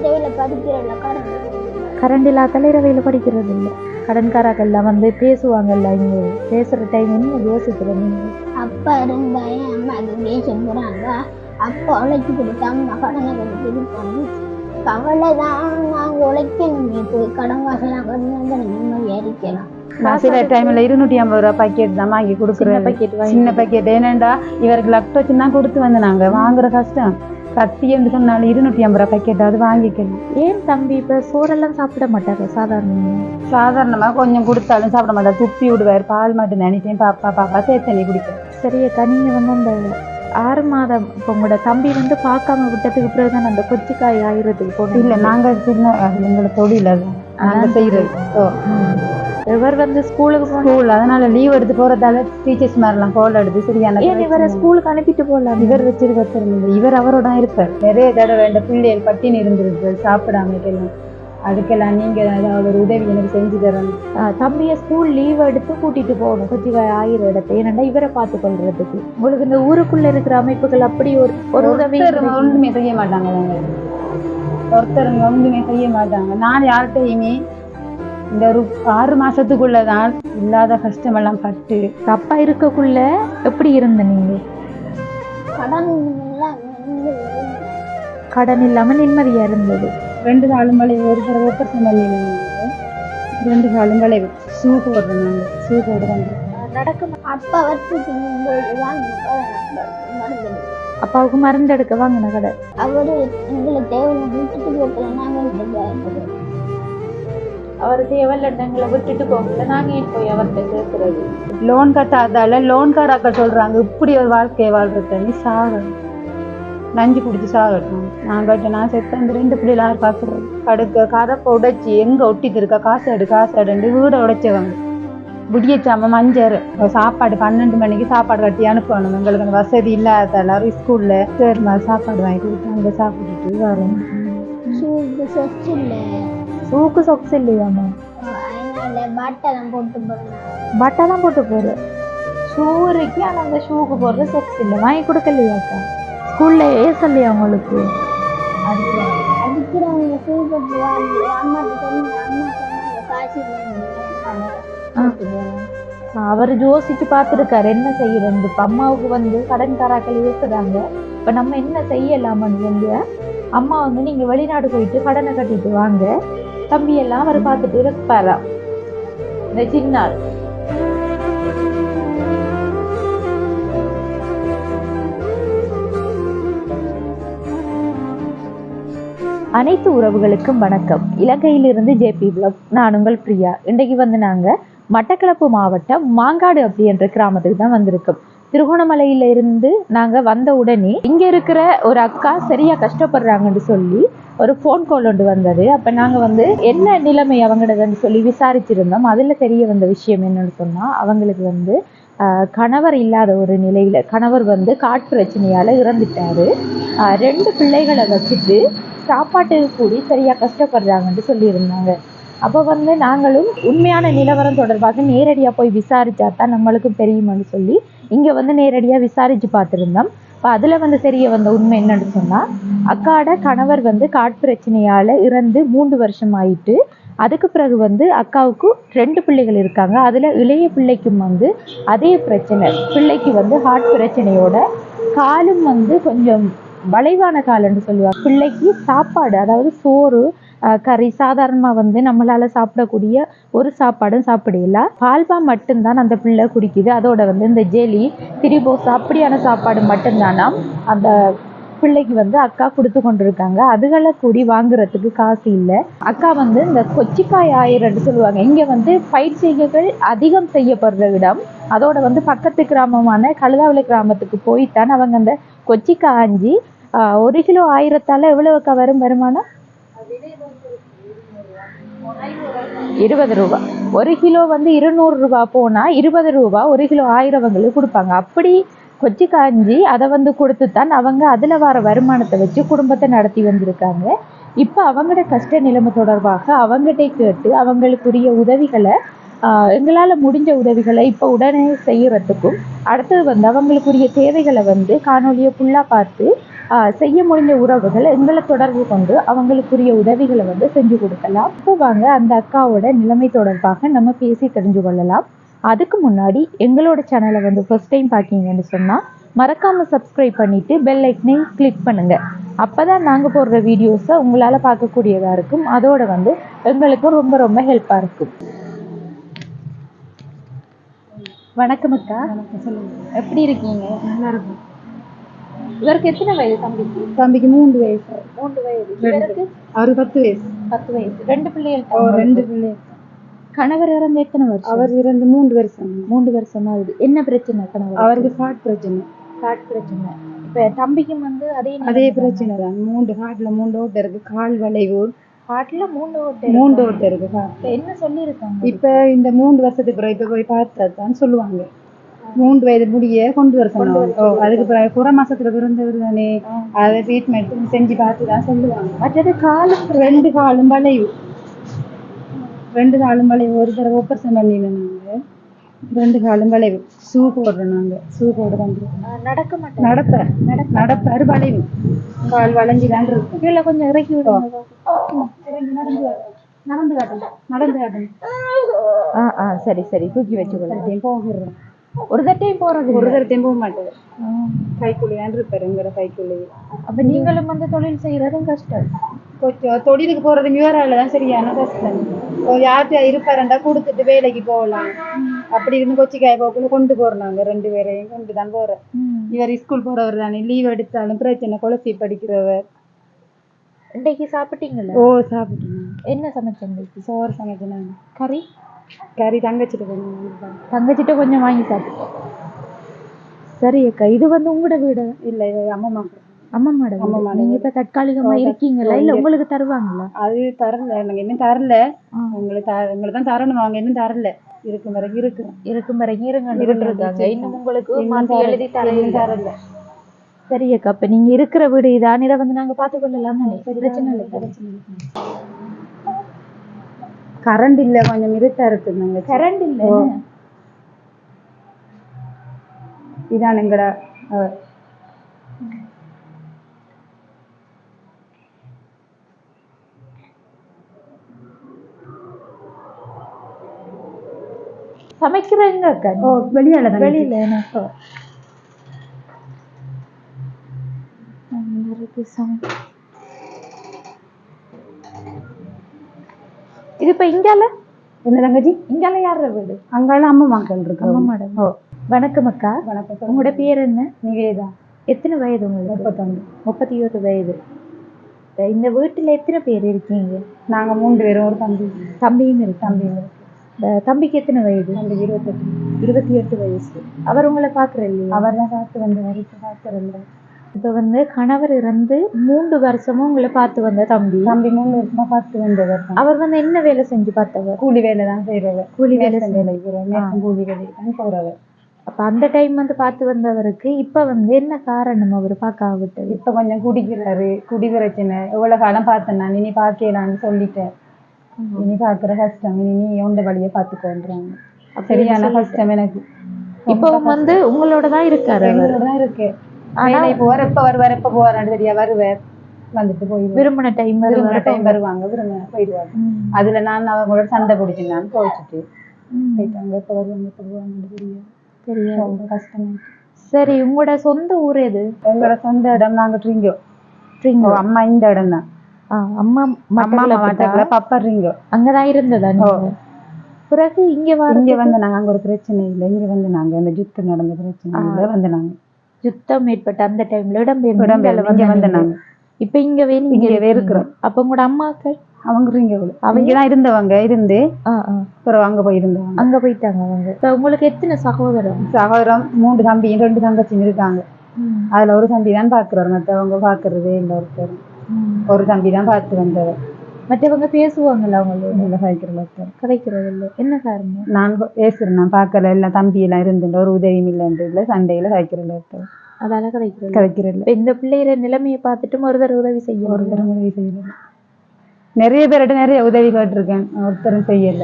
இரவில் படிக்கிறதில்ல, கரண்ட் இல்லாதால இரவையில் படிக்கிறது இல்லை. கடன்காராக்கெல்லாம் வந்து பேசுவாங்கல்ல, இங்கே பேசுகிற டைம் என்ன யோசிக்கிறேன் நீங்கள்? அப்பா இருந்தா அம்மாவுக்கு பேச போகிறாங்க. அப்பா உழைச்சி கொடுத்தா அம்மா கடனை கட்டி திருப்பாங்க. கவலை தான், நாங்கள் உழைக்கணும். போய் கடன் காசெல்லாம் கட்டினா நிம்மதியாக இருக்கலாம். நான் சில டைமில் 250 ரூபா பாக்கெட் தான் வாங்கி கொடுக்குறேன். சின்ன பாக்கெட் ஏனேண்டா இவருக்கு லக்ட் வச்சு தான் கொடுத்து வந்து நாங்கள் வாங்குற கஷ்டம். கட்டி சொன்னாலும் 250 ரூபா பாக்கெட்டாவது வாங்கிக்கணும். ஏன் தம்பி இப்போ சோறெல்லாம் சாப்பிட மாட்டாங்க? சாதாரணமாக கொஞ்சம் கொடுத்தாலும் சாப்பிட மாட்டார், துப்பி விடுவார். பால் மட்டும் நினைச்சேன் பாப்பா சேர்த்தனி குடிப்பேன். சரியக்கா, நீங்கள் வந்து அந்த 6 மாதம் இப்போ உங்களோட தம்பி வந்து பார்க்காம விட்டதுக்கு பிறகு தான் அந்த கொச்சிக்காய் ஆயிரத்துக்கு போகணும். இல்லை, நாங்கள் சின்ன எங்களோட தொழில் நாங்கள் செய்கிறது. இவர் வந்து ஸ்கூலுக்கு அதனால லீவ் எடுத்து போறதால டீச்சர்ஸ் மாதிரிலாம் கோல் எடுத்து சரியான இவரை ஸ்கூலுக்கு அனுப்பிட்டு போகலாம். இவர் வச்சிருக்க இவர் அவரோட இருப்பார். நிறைய தடவை இந்த பிள்ளைகள் பட்டினி இருந்திருக்கு சாப்பிடாம எல்லாம். அதுக்கெல்லாம் நீங்க ஏதாவது ஒரு உதவி எனக்கு செஞ்சு தரணும். தம்பியை ஸ்கூல் லீவ் எடுத்து கூட்டிட்டு போகணும் கொச்சிக்காய் ஆயிரம் இடத்தை. ஏன்னா இவரை பார்த்து கொள்றதுக்கு உங்களுக்கு இந்த ஊருக்குள்ள இருக்கிற அமைப்புகள் அப்படி ஒரு உதவி ஒன்றுமே செய்ய மாட்டாங்க. ஒருத்தருங்க ஒன்றுமே செய்ய மாட்டாங்க. நான் யார்கிட்டையுமே இந்த ஒரு 6 மாசத்துக்குள்ளதான் இல்லாத கஷ்டமெல்லாம் பட்டு. அப்பா இருக்கக்குள்ள எப்படி இருந்த நீங்க? கடன் இல்லாம நிம்மதியா இருந்தது. 2 காலம் வளைவு, ஒரு தடவை ஆபரேஷன் பண்ணிடுங்க. 2 காலம் வளைவு ஷூ போடுறோம். நாங்கள் ஷூ போடுறாங்க நடக்கும். அப்பா அப்பாவுக்கு மருந்து எடுக்க வாங்கின கடை. அவரு எங்களை தேவையில்லை விட்டுட்டு போகல. நாங்கள் அவர் தேவையில்லை விட்டுட்டு போகல. நாங்க ஏன் போய் அவர்கிட்ட கேட்கறது? லோன் கட்டாதால லோன்காராக்க சொல்றாங்க இப்படி ஒரு வாழ்க்கையை வாழ்றது நீ சாகணும், நஞ்சு குடிச்சு சாகட்டும். நான் செத்த அந்த 2 பிள்ளைல யார் பார்க்குறது? கடுக்க கதப்பை உடைச்சி எங்க ஒட்டிட்டு இருக்கா, காசு எடுண்டு வீடை உடைச்சவங்க. விடியச்சாம மஞ்சள் சாப்பாடு 12 மணிக்கு சாப்பாடு கட்டி அனுப்பணும். எங்களுக்கு அந்த வசதி இல்லாத எல்லாரும் ஸ்கூல்ல சேர்மா சாப்பாடு வாங்கி கொடுத்து அங்கே சாப்பிட்டுட்டு வரும். சூக்கு சொக்ஸ் இல்லையாமா? பட்டெல்லாம் போட்டு போற ஷூ இருக்கு. ஆனா அந்த ஷூக்கு போடுற சொக்ஸ் இல்லை, வாங்கி கொடுக்கலையாக்கா? ஸ்கூல்ல ஏசல்லையா உங்களுக்கு? அவர் யோசிச்சு பார்த்துருக்காரு என்ன செய்யறது. இப்ப அம்மாவுக்கு வந்து கடன்காராக்கள் இருக்கிறாங்க. இப்ப நம்ம என்ன செய்யலாமான்னு சொல்லி அம்மா வந்து நீங்க வெளிநாடு போயிட்டு கடனை கட்டிட்டு வாங்க, தம்பி எல்லாம் அவர் பார்த்துட்டு இருப்பாராம் இந்த சின்னாள். அனைத்து உறவுகளுக்கும் வணக்கம். இலங்கையிலிருந்து ஜேபி பிளாக். நான் உங்கள் பிரியா. இன்றைக்கு வந்து நாங்கள் மட்டக்களப்பு மாவட்டம் மாங்காடு அப்படின்ற கிராமத்துக்கு தான் வந்திருக்கோம். திருகோணமலையில இருந்து நாங்கள் வந்த உடனே இங்கே இருக்கிற ஒரு அக்கா சரியா கஷ்டப்படுறாங்கன்னு சொல்லி ஒரு ஃபோன் கால் ஒன்று வந்தது. அப்போ நாங்கள் வந்து என்ன நிலைமை அவங்களதுன்னு சொல்லி விசாரிச்சிருந்தோம். அதில் தெரிய வந்த விஷயம் என்னன்னு சொன்னால், அவங்களுக்கு வந்து கணவர் இல்லாத ஒரு நிலையில், கணவர் வந்து காட்டு பிரச்சனையால் இறந்துட்டாரு. 2 பிள்ளைகளை வச்சுட்டு சாப்பாட்டுக்கு கூடி சரியாக கஷ்டப்படுறாங்கன்னு சொல்லியிருந்தாங்க. அப்போ வந்து நாங்களும் உண்மையான நிலவரம் தொடர்பாக நேரடியாக போய் விசாரிச்சா தான் நம்மளுக்கும் தெரியுமான்னு சொல்லி இங்கே வந்து நேரடியாக விசாரித்து பார்த்துருந்தோம். இப்போ அதில் வந்து தெரிய வந்த உண்மை என்னன்னு சொன்னால், அக்காட கணவர் வந்து காட்டு பிரச்சனையால் இறந்து 3 வருஷம் ஆயிட்டு. அதுக்கு பிறகு வந்து அக்காவுக்கு 2 பிள்ளைகள் இருக்காங்க. அதில் இளைய பிள்ளைக்கும் வந்து அதே பிரச்சனை. பிள்ளைக்கு வந்து ஹார்ட் பிரச்சனையோட காலும் வந்து கொஞ்சம் வளைவான காலன்னு சொல்லுவாங்க. பிள்ளைக்கு சாப்பாடு, அதாவது சோறு கறி சாதாரணமாக வந்து நம்மளால சாப்பிடக்கூடிய ஒரு சாப்பாடும் சாப்பிடல. பால்பா மட்டும்தான் அந்த பிள்ளை குடிக்குது. அதோட வந்து இந்த ஜெலி திரிபோஸ் அப்படியான சாப்பாடு மட்டும்தானா அந்த பிள்ளைக்கு வந்து அக்கா கொடுத்து கொண்டிருக்காங்க. அதுகளை கூடி வாங்குறதுக்கு காசு இல்லை. அக்கா வந்து இந்த கொச்சிக்காய் ஆயிரம்னு சொல்லுவாங்க. இங்கே வந்து பயிற்சிகள் அதிகம் செய்யப்படுற இடம். அதோட வந்து பக்கத்து கிராமமான கழுதாவளை கிராமத்துக்கு போய்த்தான் அவங்க அந்த கொச்சிக்காய் ஆஞ்சி 1 கிலோ 1000 எவ்வளவுக்கா வரும் வருமானம்? 20 ரூபா. 1 கிலோ வந்து 200 ரூபா போனா 20 ரூபா 1 கிலோ 1000 அவங்களுக்கு கொடுப்பாங்க. அப்படி கொச்சி காஞ்சி அதை வந்து கொடுத்துத்தான் அவங்க அதில் வர வருமானத்தை வச்சு குடும்பத்தை நடத்தி வந்திருக்காங்க. இப்போ அவங்களோட கஷ்ட நிலைமை தொடர்பாக அவங்ககிட்ட கேட்டு அவங்களுக்குரிய உதவிகளை எங்களால் முடிஞ்ச உதவிகளை இப்போ உடனே செய்யறதுக்கும், அடுத்தது வந்து அவங்களுக்குரிய தேவைகளை வந்து காணொலியை ஃபுல்லாக பார்த்து செய்ய முடிஞ்ச உறவுகள் எங்களை தொடர்பு கொண்டு அவங்களுக்குரிய உதவிகளை வந்து செஞ்சு கொடுக்கலாம். இப்போ வாங்க அந்த அக்காவோட நிலைமை தொடர்பாக நம்ம பேசி தெரிஞ்சு கொள்ளலாம். அதுக்கு முன்னாடி எங்களோட சேனலை வந்து ஃபர்ஸ்ட் டைம் பார்க்கிங்கன்னு சொன்னால் மறக்காமல் சப்ஸ்கிரைப் பண்ணிவிட்டு பெல் ஐக்கனையும் கிளிக் பண்ணுங்கள். அப்போ தான் நாங்கள் போடுற வீடியோஸை உங்களால் பார்க்கக்கூடியதாக இருக்கும். அதோட வந்து எங்களுக்கும் ரொம்ப ரொம்ப ஹெல்ப்பாக இருக்கும். வணக்கம் அக்கா. எப்படி இருக்கீங்க? நல்லா இருக்கும். இவருக்கு எத்தனை வயது? தம்பிக்கு 3 வயசு. 3 வயது. இவருக்கு அவரு 10 வயசு. 10 வயசு. 2 பிள்ளைகள். 2 பிள்ளைகள். கணவர் இறந்து எத்தனை வருஷம்? அவர் இறந்து 3 வருஷம். 3 வருஷம் ஆகுது. என்ன பிரச்சனை கணவர்? அவருக்கு ஹார்ட் பிரச்சனை. ஹார்ட் பிரச்சனை. இப்ப தம்பிக்கும் வந்து அதே பிரச்சனை தான். 3 ஹார்ட்ல 3 ஓட்டை இருக்கு. கால் வளைவு. ஹார்ட்ல 3 ஓட்டை இருக்கு. என்ன சொல்லியிருக்காங்க? இப்ப இந்த 3 வருஷத்துக்கு பிறகு இப்ப போய் பார்த்தா தான் சொல்லுவாங்க 3 வயது முடிய கொண்டு வர சொன்னாங்க. அதுக்கு பிறகு புற மாசத்துல பிறந்தவர் தானே, அதை ட்ரீட்மெண்ட் செஞ்சு பார்த்து தான் சொல்லுவாங்க. மற்றது காலம் 2 காலும் வளைவு. 2 காலும் வளைவு. ஒரு தடவை ஆபரேஷன் பண்ணினோம் நாங்க. 2 காலும் வளைவு. ஷூ போடுறோம் நாங்க. ஷூ போட நடக்க மாட்டோம். நடப்பாரு வளைவு. கால் வளைஞ்சு தான் இருக்கும். கீழே கொஞ்சம் இறக்கி விடுவாங்க. நடந்து காட்டணும். சரி சரி, தூக்கி வச்சுக்கொள்ள. போகிறோம். ஒரு தட்டையும் போக மாட்டேன். கைக்குள்ளையான் இருப்பாரு எங்கட கைக்குள்ளையே. அப்ப நீங்களும் வந்து தொழில் செய்யறதும் கஷ்டம். கொஞ்சம் தொழிலுக்கு போறது விவராலதான் சரியான கஷ்டம். யார்கிட்ட இருப்பாருண்டா கொடுத்துட்டு வேலைக்கு போகலாம். அப்படி இருந்து கொச்சிக்காய் போக்குள்ள கொண்டு போறோம் நாங்க. 2 பேரையும் கொண்டு தான் போறோம். இவர் ஸ்கூல் போறவர் தானே, லீவ் எடுத்தாலும் பிரச்சனை. குழந்தை படிக்கிறவர். இன்னைக்கு சாப்பிட்டீங்களா? சாப்பிட்டேன். என்ன சமைச்சேன்? சோறு சமைச்சேன். கறி தங்கச்சிட்ட கொஞ்சம் வாங்கி சாப்பிட்டோம். சரி அக்கா, இது வந்து உங்களோட வீடு இல்ல? அம்மா நீங்க இப்ப தற்காலிகமா இருக்கீங்களா இல்ல உங்களுக்கு தருவாங்களா? அது தரல, நாங்க இன்னும் தரல. உங்களுக்கு தான் தரணும். அவங்க இன்னும் தரல. இருக்கும் வரைக்கும் இருங்க. இன்னும் உங்களுக்கு எழுதி தரல. சரி அக்கா, அப்ப நீங்க இருக்கிற வீடு இதான். இதை வந்து நாங்க பாத்து கொள்ளலாம் தானே? பிரச்சனை இல்லை. கரண்ட் இல்ல, கொஞ்சம் இருட்டா இருக்குங்க. கரண்ட் இல்ல. இதான் எங்கடா சமைக்கிறேங்க அக்கா. வெளியில இது இப்ப இங்கால என்ன தங்கச்சி? இங்கால யார வீடு? அங்கால அம்மா மக்கள் இருக்கு. வணக்கம் அக்கா. வணக்கம். உங்களோட பேர் என்ன? நிவேதா. எத்தனை வயது உங்களுக்கு? 31 வயது. இந்த வீட்டுல எத்தனை பேர் இருக்கீங்க? நாங்க 3 பேரும். ஒரு தம்பியும் இருக்கு. தம்பிக்கு எத்தனை வயது? 28 வயசு. அவர் உங்களை பாக்குற இல்லையா? அவர் தான் பார்த்து வந்தவர். பாக்குறல. இப்ப வந்து கணவர் இறந்து 3 வருஷமும் உங்களை பார்த்து வந்த தம்பி 3 வருஷமா பார்த்து வந்தவர். அவர் வந்து என்ன வேலை செஞ்சு பார்த்தவர்? கூலி வேலை தான் செய்யறவர். கூலி வேலை போறவர். அப்ப அந்த டைம் வந்து பார்த்து வந்தவருக்கு இப்ப வந்து என்ன காரணம் அவர் பார்க்க விட்டது? இப்ப கொஞ்சம் குடிக்கிறாரு. குடி பிரச்சனை. எவ்வளவு காலம் பார்த்தேன் நான். இனி பார்க்கலான்னு சொல்லிட்டேன். இனி பாக்குற கஷ்டம். இனி உண்ட வழிய பாத்துக்கோன்றாங்க. சரியான கஷ்டம் எனக்கு. இப்ப வந்து உங்களோடதான் இருக்காரு? எங்களோடதான் இருக்கு. இப்போ எப்ப வருவார், எப்ப போவாரு தெரியா. வருவார், வந்துட்டு போயிடுவார். விரும்பின டைம் வருவாங்க, விரும்பின போயிடுவாங்க. அதுல நான் அவங்களோட சண்டை பிடிச்சு நான் போயிட்டு போயிட்டாங்க. எப்ப வருவாங்க, எப்ப போவாங்க தெரியா. ரொம்ப கஷ்டம். சரி, உங்களோட சொந்த ஊர் எது? எங்களோட சொந்த இடம் நாங்க ட்ரிங்கோ. அம்மா இந்த இடம் தான். அம்மா மட்டக்கள பப்பர்றீங்க. அங்கதான் இருந்ததா? பிறகு இங்க வந்து நாங்க அங்க ஒரு பிரச்சனை இல்லை. இங்க வந்து நாங்க இந்த யுத்தம் நடந்த பிரச்சனை வந்து நாங்க யுத்தம் ஏற்பட்ட அந்த டைம்ல இடம்பெயர்ந்து வந்து நாங்க இப்ப இங்க இருக்கிறோம். அப்ப உங்களோட அம்மாக்கள் அவங்கதான் இருந்தவங்க. இருந்து அப்புறம் அங்க போயிருந்தவங்க. அங்க போயிட்டாங்க அவங்க. இப்ப உங்களுக்கு எத்தனை சகோதரம்? 3 தம்பியும் 2 தங்கச்சியும் இருக்காங்க. அதுல ஒரு தம்பி தான் பாக்குறாரு. மற்றவங்க பாக்குறதே இல்லை. ஒரு தம்பி தான் பார்த்து வந்தவர். மற்றவங்க பேசுவாங்கல்ல அவங்களோட? கதைக்கிறது இல்லை. என்ன காரணம்? நான் பேசுறேன். நான் பார்க்கல. எல்லாம் தம்பி எல்லாம் இருந்துட்டு ஒரு உதவியும் இல்லைன்றதுல சண்டையில கதைக்கிறது. அதால கதைக்கிறது. இந்த பிள்ளைகிற நிலைமையை பார்த்துட்டு ஒரு தடவை உதவி செய்யல. நிறைய பேர்கிட்ட நிறைய உதவி கேட்டிருக்கேன். ஒருத்தரும் செய்யல.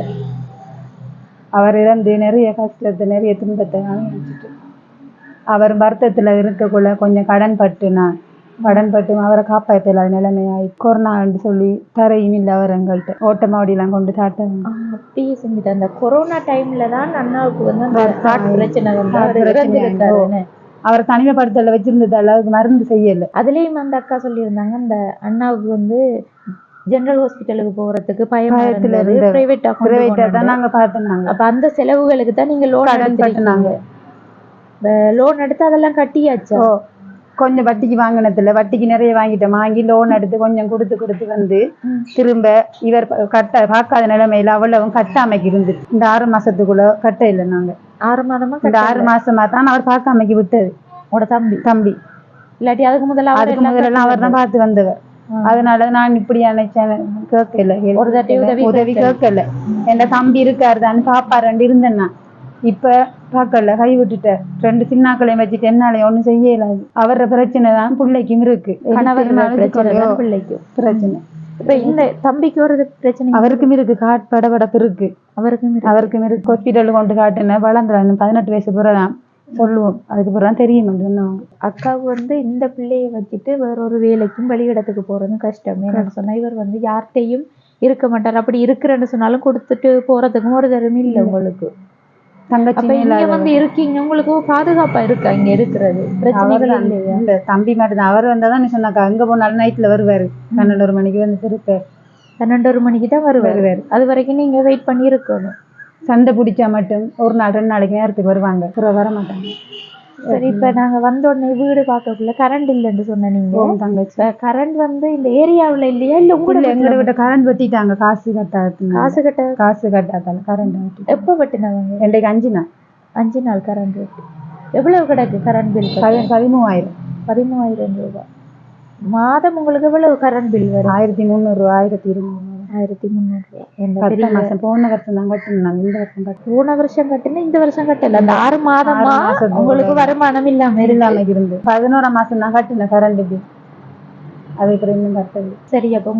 அவர் இறந்து நிறைய கஷ்டத்தை, நிறைய துன்பத்தை அனுபவிச்சுட்டு அவர் வருத்தத்துல இருக்கக்குள்ள கொஞ்சம் கடன் பட்டு நான் கடன் பட்டு அவரை காப்பாற்ற இல்லாத நிலைமையாயி கொரோனான்னு சொல்லி தரையும் இல்லை அவர் எங்கள்கிட்ட ஓட்டமாவடியெல்லாம் கொண்டு சாட்டாங்க. அப்படியே செஞ்சுட்டு அந்த கொரோனா டைம்ல தான் அண்ணாவுக்கு வந்து அந்த ஹார்ட் பிரச்சனை வந்து அவர் இறந்திருக்காரு. அவரை தனிமைப்படுத்தல வச்சிருந்ததால அதுக்கு மருந்து செய்யல. அதுலயும் அந்த அக்கா சொல்லியிருந்தாங்க அந்த அண்ணாவுக்கு வந்து ஜெனரல் ஹாஸ்பிட்டலுக்கு போறதுக்கு பயத்துல பிரைவேட்டா தான் நாங்க பார்த்தோம். அப்ப அந்த செலவுகளுக்கு தான் நீங்க லோன் எடுத்துனாங்க. லோன் எடுத்து அதெல்லாம் கட்டியாச்சா? கொஞ்சம் வட்டிக்கு வாங்கினதுல வட்டிக்கு நிறைய வாங்கிட்டோம். வாங்கி லோன் எடுத்து கொஞ்சம் கொடுத்து வந்து திரும்ப இவர் பார்க்காத நிலைமையில அவ்வளவும் கட்டாமைக்கு இருந்து இந்த 6 மாசத்துக்குள்ள கட்ட இல்லை. நாங்க 6 மாதமா இந்த 6 மாசமா தான் அவர் பார்க்காமைக்கு விட்டது. உங்களோட தம்பி இல்லாட்டி அதுக்கு முதல்ல அவர் தான் பார்த்து வந்தவர். அதனால நான் இப்படி நினைச்சேன். கேட்கல, ஒரு தட்டி உதவி கேட்கல. என் தம்பி இருக்காரு தான் பாப்பாரு இருந்தேன்னா இப்ப பார்க்கல, கை விட்டுட்ட. 2 சின்னாக்களையும் வச்சுட்டு என்னால ஒண்ணும் செய்ய இயலாது. அவர பிரச்சனை தான் பிள்ளைக்கும் இருக்கு. பிள்ளைக்கும் பிரச்சனை. இப்ப இந்த தம்பிக்கு ஒரு பிரச்சனை அவருக்கும் இருக்கு. படபடப்பு இருக்கு அவருக்கும் இருக்கு. ஹாஸ்பிட்டலுக்கு கொண்டு காட்டுன வளர்ந்துறாங்க. 18 வயசு பிறதான் சொல்லுவோம். அதுக்கு பிறகு தெரியும். அக்காவுக்கு வந்து இந்த பிள்ளைய வச்சுட்டு வேற ஒரு வேலைக்கும் வெளியிடத்துக்கு போறதும் கஷ்டம். என்னன்னு சொன்னா இவர் வந்து யார்கிட்டையும் இருக்க மாட்டார். அப்படி இருக்கிறேன்னு சொன்னாலும் கொடுத்துட்டு போறதுக்கும் ஒரு தரமே இல்லை உங்களுக்கு. இங்க வந்து இருக்கீங்க, உங்களுக்கு பாதுகாப்பா இருக்கா இங்க இருக்கிறது? பிரச்சனைகள் இல்லையா? தம்பி மட்டும்தான். அவர் வந்தாதான் நீ சொன்னாக்கா அங்க போனாலும் நைட்ல வருவாரு. 12 மணிக்கு வந்து திருப்பாரு. 12 மணிக்கு தான் வருவாரு. அது வரைக்கும் நீங்க வெயிட் பண்ணி இருக்கணும். சண்டை பிடிச்சா மட்டும் ஒரு நாள் 2 நாளைக்கு நேரத்துக்கு வருவாங்க. வர மாட்டாங்க. சரி, இப்ப நாங்க வந்த உடனே வீடு பார்க்கக்குள்ள கரண்ட் இல்லைன்னு சொன்ன நீங்க. தங்கச்சி கரண்ட் வந்து இந்த ஏரியாவுல இல்லையா? இல்ல உங்களுக்கு எங்களை விட்ட கரண்ட் வெட்டிட்டாங்க. காசு கட்டாதால கரண்ட் எப்ப வெட்டினவங்க? 5 நாள் 5 நாள் கரண்ட் வெட்டி. எவ்வளவு கிடக்கு கரண்ட் பில்? 13,000 ரூபாய் மாதம். உங்களுக்கு எவ்வளவு கரண்ட் பில் வரும்? 1300 ரூபாய் 1300 ரூபாய். போன வருஷம் தான் கட்டணும். இந்த வருஷம் போன வருஷம் கட்டினா இந்த வருஷம் கட்டல. அந்த 6 மாதமா உங்களுக்கு வருமானம் இல்லாம இருந்து 11ஆம் மாசம் தான் கட்டின கரண்ட் பில். அது இன்னும் கட்டது. சரி, அப்ப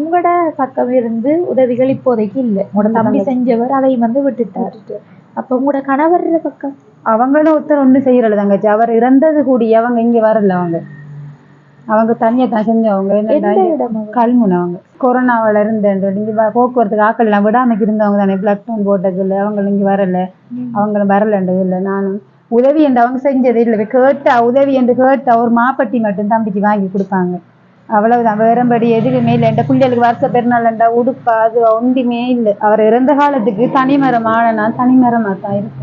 உங்களோட பக்கம் இருந்து உதவிகள் இப்போதைக்கு இல்லை. உங்களோட தம்பி செஞ்சவர் அதை வந்து விட்டுட்டாரு. அப்ப உங்களோட கணவர் பக்கம் அவங்களும் ஒருத்தர் செய்யறது தங்கச்சி. அவர் இறந்தது கூடி அவங்க இங்க வரல. அவங்க தனியா தான் செஞ்சவங்க. கல்முனை. அவங்க கொரோனாவில இங்க போக்குவரத்துக்கு ஆக்கள் எல்லாம் விடாம இருந்தவங்க தானே. பிளட் டவுன் போட்டது இல்லை. அவங்க இங்க வரல. அவங்களும் வரலன்றது இல்லை. நானும் உதவி என்று அவங்க செஞ்சது இல்லை. கேட்டா உதவி என்று கேட்டா ஒரு மாப்பட்டி மட்டும் தம்பிக்கு வாங்கி கொடுப்பாங்க. அவ்வளவுதான். வேறபடி எதுவுமே இல்லை. என் பிள்ளைகளுக்கு வருஷ பெருநாள்ண்டா உடுப்பா அது ஒன்றுமே இல்லை. அவர் இறந்த காலத்துக்கு தனிமரம் ஆனா தனிமரமா தான் இருக்கு.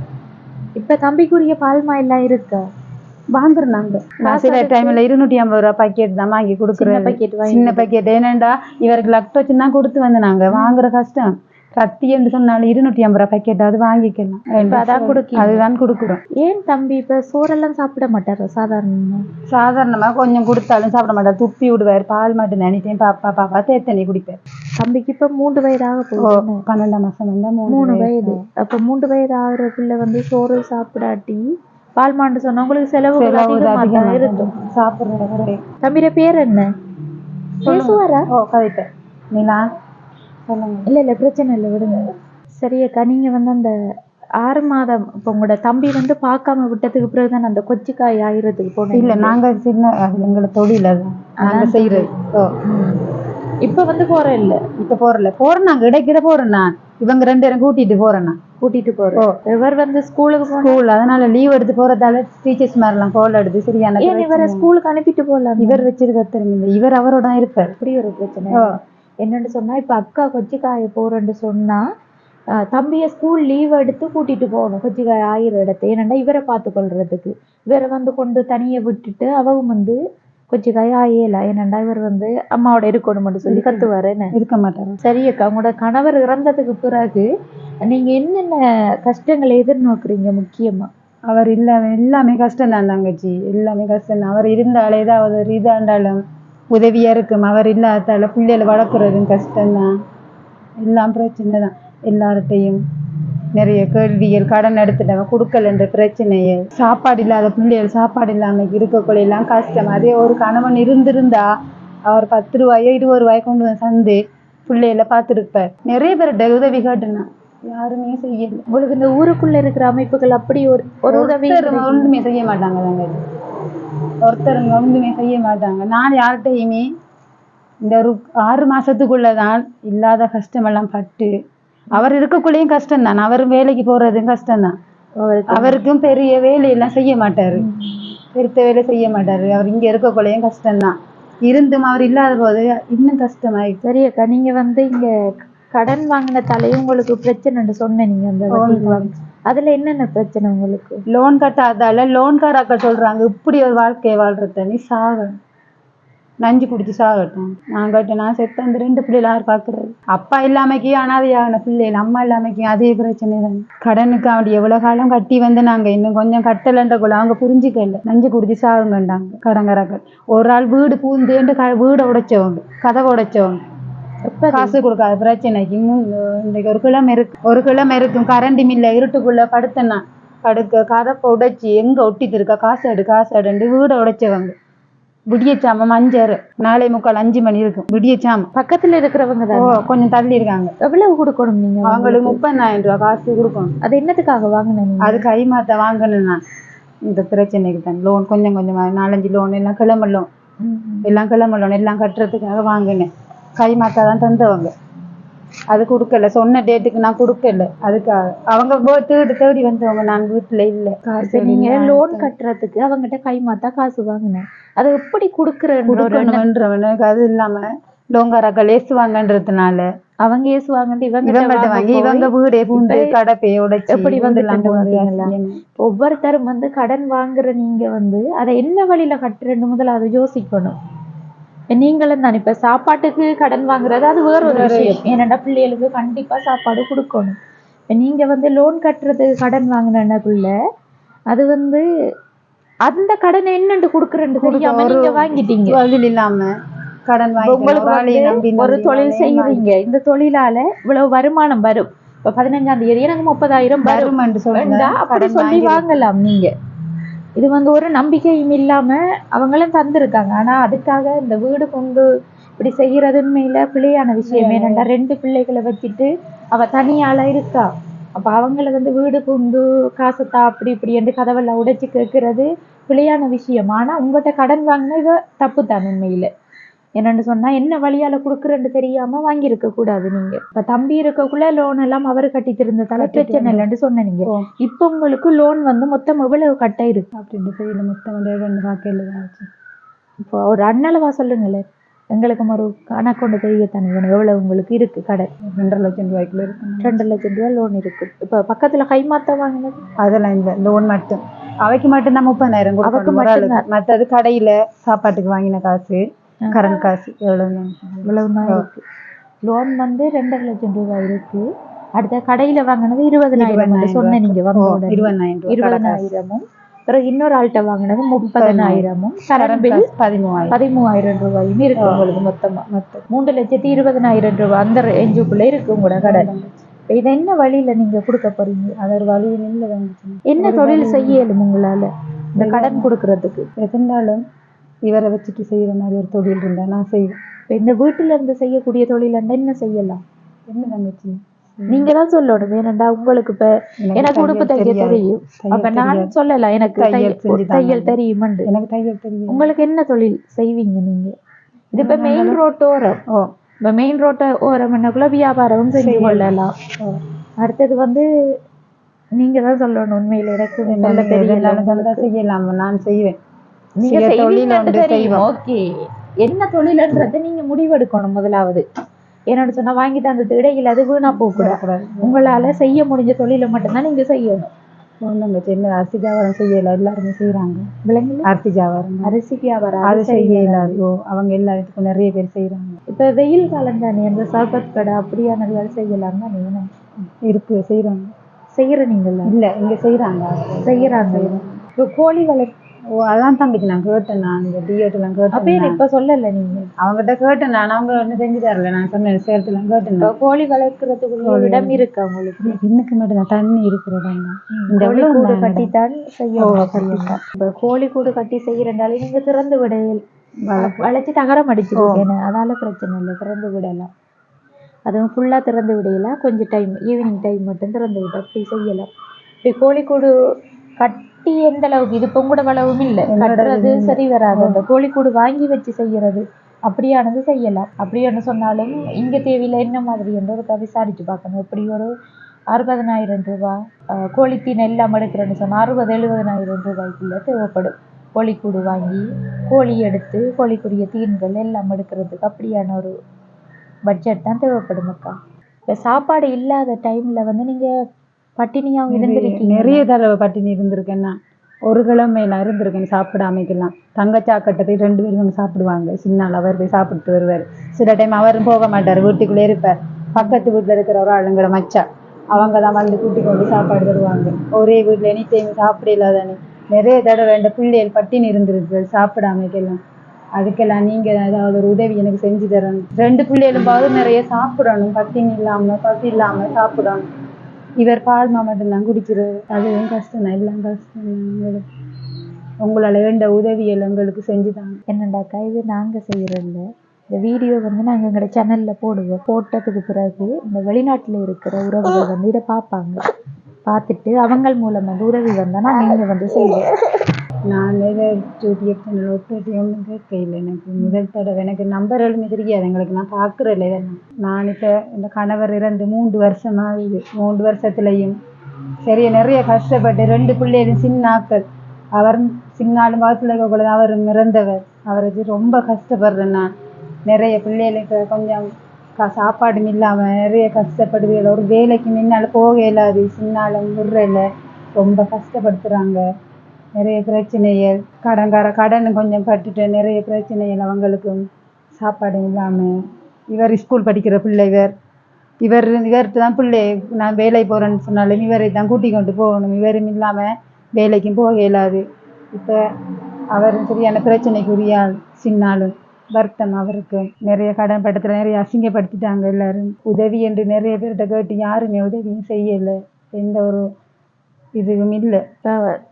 இப்ப தம்பிக்குரிய பால்மா எல்லாம் இருக்கா? வாங்குறாங்க. சில டைம்ல 250 ரூபாய் பாக்கெட் தான் வாங்கி கொடுக்குறேன். சின்ன பாக்கெட். ஏனண்டா இவருக்கு லக்டோச்சின் தான் கொடுத்து வந்து நாங்க வாங்குற கஷ்டம். ரத்தி என்று சொன்னாலும் 250 ரூபாய் பாக்கெட் அது வாங்கிக்கலாம். அதுதான் கொடுக்குறோம். ஏன் தம்பி இப்ப சோறெல்லாம் சாப்பிட மாட்டாரு? சாதாரணமா கொஞ்சம் கொடுத்தாலும் சாப்பிட மாட்டாரு. துப்பி விடுவார். பால் மட்டும் நினைட்டேன். பாப்பா தேத்தனி குடிப்பார். தம்பிக்கு இப்ப 3 வயதாக போகுது. 12ஆம் மாசம் வந்தா 3 வயது. அப்ப 3 வயது ஆகுற பிள்ளை வந்து சோறு சாப்பிடாட்டி பால் மாண்டு சொன்னா உங்களுக்கு செலவு இருக்கும். சாப்பிடுற தம்பியோட பேர் என்ன? பேசுவாரா? கவிதை நீலா சொல்லுங்க. இல்ல பிரச்சனை இல்லை, விடுங்க. சரியக்கா, நீங்க வந்து அந்த 6 மாதம் இப்ப உங்களோட தம்பி வந்து பார்க்காம விட்டதுக்கு பிறகுதான் அந்த கொச்சிக்காய் ஆயிரத்துக்கு போனோம். இல்ல நாங்க சின்ன எங்களை தொழில நாங்க செய்யறது. இப்ப வந்து போறேன் இல்ல. இப்ப போறேன் நாங்க இடைக்கிட போறேன். நான் இவங்க 2 பேரும் கூட்டிட்டு போறேன். இவர் வந்து ஸ்கூல் அதனால லீவ் எடுத்து போறதால டீச்சர்ஸ் மாதிரிலாம் கோல் எடுத்து சரியான இவரை ஸ்கூலுக்கு அனுப்பிட்டு போகலாம். இவர் வச்சிருக்க தெரியும். இவர் அவரோட இருப்பார். இப்படி ஒரு பிரச்சனை என்னன்னு சொன்னா, இப்ப அக்கா கொச்சிக்காய போறேன்னு சொன்னா தம்பிய ஸ்கூல் லீவ் எடுத்து கூட்டிட்டு போகணும் கொச்சிக்காய் ஆயிர இடத்த. ஏன்னா இவரை பார்த்து கொள்றதுக்கு. இவரை வந்து கொண்டு தனியை விட்டுட்டு அவங்க வந்து கொச்சிக்காய் ஆயல. ஏனண்டா இவர் வந்து அம்மாவோட இருக்கணும்னு சொல்லி கத்துவாரு. என்ன இருக்க மாட்டாரு. சரி அக்கா, உங்களோட கணவர் இறந்ததுக்கு பிறகு நீங்க என்னென்ன கஷ்டங்களை எதிர்நோக்குறீங்க? முக்கியமா அவர் எல்லாமே கஷ்டம் தான் தங்கச்சி. எல்லாமே கஷ்டம். அவர் இருந்தாலும் ஏதாவது ஒரு இதாண்டாலும் உதவியா இருக்கும். அவர் இல்லாதால பிள்ளைகளை வளர்க்குறதும் கஷ்டம்தான். எல்லாம் பிரச்சனை தான். எல்லார்ட்டையும் நிறைய கேள்விகள். கடன் எடுத்துட்டவங்க கொடுக்கலன்ற பிரச்சனையை. சாப்பாடு இல்லாத பிள்ளைகள் சாப்பாடு இல்லாம இருக்கக்குள்ள எல்லாம் கஷ்டம். அதே ஒரு கணவன் இருந்திருந்தா அவர் 10 ரூபாயோ 20 ரூபாயோ கொண்டு வந்து சந்து பிள்ளைகளை பார்த்துருப்பார். நிறைய பேர்கிட்ட உதவி கேட்டுனா யாருமே செய்யல. உங்களுக்கு இந்த ஊருக்குள்ள இருக்கிற அமைப்புகள் அப்படி ஒரு உதவி ஒன்றுமே செய்ய மாட்டாங்க. ஒருத்தருங்க ஒன்றுமே செய்ய மாட்டாங்க. நான் யார்கிட்டையுமே இந்த ஒரு 6 மாசத்துக்குள்ளதான் இல்லாத கஷ்டமெல்லாம் பட்டு, அவர் இருக்கக்குள்ளேயும் கஷ்டம்தான், அவர் வேலைக்கு போறதும் கஷ்டம்தான். அவருக்கும் பெரிய வேலையெல்லாம் செய்ய மாட்டாரு, பெருத்த வேலை செய்ய மாட்டாரு. அவர் இங்க இருக்கக்குள்ளேயும் கஷ்டம்தான், இருந்தும் அவர் இல்லாத போது இன்னும் கஷ்டமாயி. சரி அக்கா, நீங்க வந்து இங்க கடன் வாங்கின தலையும் உங்களுக்கு பிரச்சனைன்னு சொன்ன நீங்க அந்த வட்டி அதுல என்னென்ன பிரச்சனை உங்களுக்கு? லோன் கட்டாதால லோன்காராக்கள் சொல்றாங்க இப்படி ஒரு வாழ்க்கையை வாழ்றத நீ சாகணும், நஞ்சு குடிச்சு சாகட்டும். நான் கேட்டேன், நான் செத்த அந்த 2 பிள்ளைகள் யார் பாக்குறது? அப்பா இல்லாமக்கி அனாதையான பிள்ளைகள், அம்மா இல்லாமக்கி அதே பிரச்சனை தான். கடனுக்கு அவன் எவ்வளவு காலம் கட்டி வந்து நாங்க இன்னும் கொஞ்சம் கட்டலன்றக்குள்ள அவங்க புரிஞ்சுக்கல, நஞ்சு குடிச்சு சாகுங்கண்டாங்க கடன்காராக்கள். ஒரு ஆள் வீடு பூந்தேண்டு வீடை உடைச்சவங்க, கதவை உடைச்சவங்க, காசு கொடுக்காத பிரச்சனைக்கு. இன்றைக்கு ஒரு கிழமை இருக்கும் கரண்டி மில்ல இருட்டுக்குள்ள படுத்தனா படுக்க கதப்பை உடைச்சி எங்க ஒட்டிட்டு இருக்கா, காசு அடுண்டு வீடை உடைச்சவங்க. விடியச்சாம 5:30 4:45 5 மணி இருக்கும் விடியச்சாம. பக்கத்துல இருக்கிறவங்க தான் கொஞ்சம் தள்ளி இருக்காங்க. எவ்வளவு கொடுக்கணும் நீங்க? அவங்களுக்கு 30,000 ரூபாய் காசு கொடுக்கணும். அது என்னத்துக்காக வாங்கினீங்க? அது கைமாத்த வாங்கணும். நான் இந்த பிரச்சனைக்கு தான் லோன் கொஞ்சம் கொஞ்சமா 4-5 லோன் எல்லாம் கிளம்ப லோன் எல்லாம் கட்டுறதுக்காக வாங்கினேன். கைமாத்தா தான் தந்தவங்க, அது கொடுக்கல, சொன்ன டேட்டுக்கு நான் கொடுக்கல. அதுக்காக அவங்க தேடி வந்தவங்க, நான் வீட்டுல இல்ல. நீங்க லோன் கட்டுறதுக்கு அவங்ககிட்ட கைமாத்தா காசு வாங்கினேன், அதை எப்படி கொடுக்கணும்ன்றவனுக்கு அது இல்லாம லோன்காராக்கள் ஏசுவாங்கன்றதுனால அவங்க ஏசுவாங்கன்னு இவங்ககிட்ட வாங்கி இவங்க வீடே பூண்டு கடப்பையை உடைச்சு எப்படி வந்து ஒவ்வொருத்தரும் வந்து கடன் வாங்குற நீங்க வந்து அதை என்ன வழியில கட்டுறேன்னு முதல்ல அதை யோசிக்கணும். நீங்களும் தான் இப்ப சாப்பாட்டுக்கு கடன் வாங்குறது அது வேற ஒரு விஷயம், ஏன்னா பிள்ளைகளுக்கு கண்டிப்பா சாப்பாடு கொடுக்கணும். நீங்க வந்து லோன் கட்டுறதுக்கு கடன் வாங்கினக்குள்ள அது வந்து அந்த கடன் என்னன்னு கொடுக்குறேன்னு தெரியாம நீங்க வாங்கிட்டீங்க. பதில் இல்லாம கடன் வாங்கி உங்களுக்கு ஒரு தொழில் செய்வீங்க, இந்த தொழிலால இவ்வளவு வருமானம் வரும், இப்ப 15ஆம் தேதி எனக்கு 30,000 வரும் அப்படி சொல்லி வாங்கலாம். நீங்க இது வந்து ஒரு நம்பிக்கையும் இல்லாம அவங்களும் தந்திருக்காங்க. ஆனா அதுக்காக இந்த வீடு கொண்டு இப்படி செய்யறதுமையில பிள்ளையான விஷயம். ஏனண்டா 2 பிள்ளைகளை வச்சுட்டு அவ தனியால இருக்கா, அப்ப அவங்கள வந்து வீடு கொண்டு காசத்தா அப்படி இப்படி என்று கதவெல்லாம் உடைச்சு கேட்கறது பிள்ளையான விஷயம். ஆனா உங்கள்கிட்ட கடன் வாங்கினா இவ தப்பு தான் உண்மையில. என்னன்னு சொன்னா என்ன வழியால கொடுக்குறேன்னு தெரியாம வாங்கியிருக்க கூடாது. நீங்க இப்ப தம்பி இருக்கக்குள்ள லோன் எல்லாம் அவரு கட்டி திருந்ததால பிரச்சனை இல்லைன்னு சொன்ன. நீங்க இப்ப உங்களுக்கு லோன் வந்து மொத்தம் எவ்வளவு கட்ட இருக்கு அப்படின்னு சொல்லி மொத்தம் இப்போ ஒரு அண்ணளவா சொல்லுங்களேன், எங்களுக்கு ஒரு கணக்கொண்டு தெரியத்தானே எவ்வளவு உங்களுக்கு இருக்கு கடன்? 2.5 லட்சம் ரூபாய்க்குள்ள இருக்கு. 2 லட்சம் ரூபாய் லோன் இருக்கு. இப்ப பக்கத்துல கைமாத்த வாங்கினது அதெல்லாம் இல்ல, லோன் மட்டும். அவைக்கு மட்டும்தான் 30,000 அவருக்கு மட்டும். மற்றது கடையில சாப்பாட்டுக்கு வாங்கின காசு, கரண்ட் காசு இவ்வளவுதான் இருக்கு. லோன் வந்து 2.5 லட்சம் ரூபாய் இருக்கு. அடுத்த கடையில வாங்கினது 20,000 சொன்ன நீங்க வாங்க 20,000 பிறகு இன்னொரு ஆள்கிட்ட வாங்கினது 30,000 கரண்ட் பில் 13,000 ரூபாயும் இருக்கு உங்களுக்கு. மொத்தமா 3,20,000 ரூபாய் அந்த ரேஞ்சுக்குள்ள இருக்கு உங்களோட கடன். இதை என்ன வழியில நீங்க கொடுக்க போறீங்க? அது ஒரு வழியில் இல்லை. என்ன தொழில் செய்யலும் உங்களால இந்த கடன் கொடுக்கறதுக்கு? இருந்தாலும் இவரை வச்சுட்டு செய்யற மாதிரி ஒரு தொழில் இருந்தா நான் செய்வேன். இந்த வீட்டுல இருந்து செய்யக்கூடிய தொழில் என்ன செய்யலாம்? என்ன தங்கச்சி நீங்க தான் சொல்லணும். ஏனண்டா உங்களுக்கு இப்ப எனக்கு உடுப்பு தைக்க தெரியும், அப்ப நான் சொல்லலாம் எனக்கு தையல் தெரியும். எனக்கு தையல் தெரியும். உங்களுக்கு என்ன தொழில் செய்வீங்க நீங்க? இது இப்ப மெயின் ரோட் ஓரம், இப்ப மெயின் ரோட்ட ஓரம் என்னக்குள்ள வியாபாரமும் செஞ்சு கொள்ளலாம். அடுத்தது வந்து நீங்க தான் சொல்லணும். உண்மையில எனக்கு நல்ல தெரியல செய்யலாம், நான் செய்வேன். நீங்க செய்வீங்கன்னு தெரியும். ஓகே, என்ன தொழில்ன்றது நீங்க முடிவெடுக்கணும் முதலாவது. என்னோட சொன்னா வாங்கிட்டு அந்த இடையில அது வீணா போகக்கூடாது. உங்களால செய்ய முடிஞ்ச தொழிலை மட்டும்தான் நீங்க செய்யணும். சின்ன அரிசி வியாபாரம் செய்யல, எல்லாருமே செய்யறாங்க. விலங்குல அரிசி வியாபாரம் அது செய்யல. அவங்க எல்லாத்துக்கும் நிறைய பேர் செய்யறாங்க. இப்ப வெயில் காலம் தானே, அந்த சர்பத் கடை அப்படியான வேலை செய்யலாம் தானே இருக்கு, செய்யறாங்க. செய்யற நீங்களா? இல்ல, இங்க செய்யறாங்க. இப்ப கோழி வளர்ப்பு அதான் தம்பிக்கு நான் கேட்டேன். நான் இந்த டிஎட்லாம் கேட்டேன். இப்ப சொல்லல நீங்க அவங்ககிட்ட கேட்டேன். நான் அவங்க ஒன்னும் செஞ்சு தரல. நான் சொன்னேன் சேர்த்துலாம் கேட்டேன். கோழி வளர்க்கறதுக்குள்ள இடம் இருக்கு அவங்களுக்கு? இன்னைக்கு மட்டும் தான் தண்ணி இருக்கிற இடம் தான். இந்த கூடு கட்டித்தான் செய்யணும். இப்ப கோழி கூடு கட்டி செய்யறதால நீங்க திறந்து விடையில் வளைச்சு தகரம் அடிச்சிருக்கேன், அதால பிரச்சனை இல்லை, திறந்து விடலாம். அதுவும் ஃபுல்லா திறந்து விடையில கொஞ்சம் டைம் ஈவினிங் டைம் மட்டும் திறந்து விட்டு அப்படி செய்யலாம். இப்படி கோழி கூடு கட்டி எந்த அளவுக்கு இது பொங்கூட அளவும் இல்லை, கட்டுறது சரி வராது. அந்த கோழிக்கூடு வாங்கி வச்சு செய்யறது அப்படியானது செய்யலாம். அப்படியானு சொன்னாலும் இங்க தேவையில்லை என்ன மாதிரி என்று ஒரு விசாரிச்சு பார்க்கணும். எப்படி ஒரு 60,000 ரூபாய் கோழித்தீன் எல்லாம் எடுக்கிறேன்னு சொன்னால் 60,000-70,000 ரூபாய்க்குள்ள தேவைப்படும். கோழிக்கூடு வாங்கி கோழி எடுத்து கோழிக்குரிய தீன்கள் எல்லாம் எடுக்கிறதுக்கு அப்படியான ஒரு பட்ஜெட் தான் தேவைப்படும் அக்கா. இப்போ சாப்பாடு இல்லாத டைம்ல நீங்க பட்டினியாகவும் இருந்திருக்கீங்க. நிறைய தடவை பட்டினி இருந்திருக்கேன்னா, ஒரு கிழமையில இருந்திருக்கேன் சாப்பிடாமைக்கெல்லாம். தங்கச்சாக்கட்டத்தை 2 பேரும் சாப்பிடுவாங்க. சின்னால் அவர் போய் சாப்பிட்டு வருவார். சில டைம் அவரும் போக மாட்டார், வீட்டுக்குள்ளே இருப்பார். பக்கத்து வீட்டில் இருக்கிற ஒரு ஆளுங்கிற மச்சா அவங்க தான் வந்து கூட்டி கொண்டு சாப்பாடு தருவாங்க. ஒரே வீட்டில் எனி டைம் சாப்பிட இல்லாதானே நிறைய தடவை 2 பிள்ளைகள் பட்டினி இருந்திருக்கு சாப்பிடாமைக்கெல்லாம். அதுக்கெல்லாம் நீங்கள் ஏதாவது ஒரு உதவி எனக்கு செஞ்சு தரணும். 2 பிள்ளைகளும்பாவது நிறைய சாப்பிடணும், பட்டினி இல்லாமல் பசி இல்லாமல் சாப்பிடணும். இவர் பால் மாமட்டெல்லாம் குடிக்கிறது அதுவும் கஷ்டம் தான், எல்லாம் கஷ்டம். உங்களால் வேண்ட உதவிகள் எங்களுக்கு செஞ்சுதாங்க. என்னண்டாக்கா இது நாங்கள் செய்கிறதில்ல, இந்த வீடியோ நாங்கள் எங்களோட சேனலில் போடுவோம். போட்டதுக்கு பிறகு இந்த வெளிநாட்டில் இருக்கிற உறவுகள் இதை பார்ப்பாங்க. பார்த்துட்டு அவங்க மூலம் உதவி வந்தால் நீங்கள் செய்வோம். நான் யூடியூப் சேனல் ஒன்றும் கேட்கல. எனக்கு முதல் தடவை எனக்கு நம்பர் எழுதி தெரியாது எங்களுக்கு, நான் பார்க்குறதில்ல இதெல்லாம். நான் இப்போ இந்த கணவர் இறந்து 3 வருஷமாகுது. 3 வருஷத்துலையும் சரி நிறைய கஷ்டப்பட்டு 2 பிள்ளைகளும் சின்ன ஆக்கள். அவர் சின்னாலும் வாசலுக்குள்ள அவர் இறந்தவர். அவருக்கு ரொம்ப கஷ்டப்படுறேன் நான். நிறைய பிள்ளைகளுக்கு கொஞ்சம் சாப்பாடும் இல்லாமல் நிறைய கஷ்டப்படுது. ஒரு வேலைக்கு முன்னால் போக இயலாது, சின்னாலும் விடுறல ரொம்ப கஷ்டப்படுத்துகிறாங்க. நிறைய பிரச்சனைகள், கடன் கொஞ்சம் பட்டுட்டு நிறைய பிரச்சனைகள் அவங்களுக்கும். சாப்பாடு இல்லாமல் இவர் ஸ்கூல் படிக்கிற பிள்ளை, இவர்கிட்ட தான் பிள்ளை நான் வேலை போகிறேன்னு சொன்னாலும் இவரை தான் கூட்டி கொண்டு போகணும். இவரும் இல்லாமல் வேலைக்கும் போக இயலாது. இப்போ அவர் சரியான பிரச்சனைக்குரிய சின்னாலும் வருத்தம் அவருக்கு. நிறைய கடன் பட்டத்தில் நிறைய அசிங்கப்படுத்திட்டாங்க எல்லாரும். உதவி என்று நிறைய பேர்கிட்ட கேட்டு யாருமே உதவியும் செய்யலை, எந்த ஒரு இதுவும் இல்லை.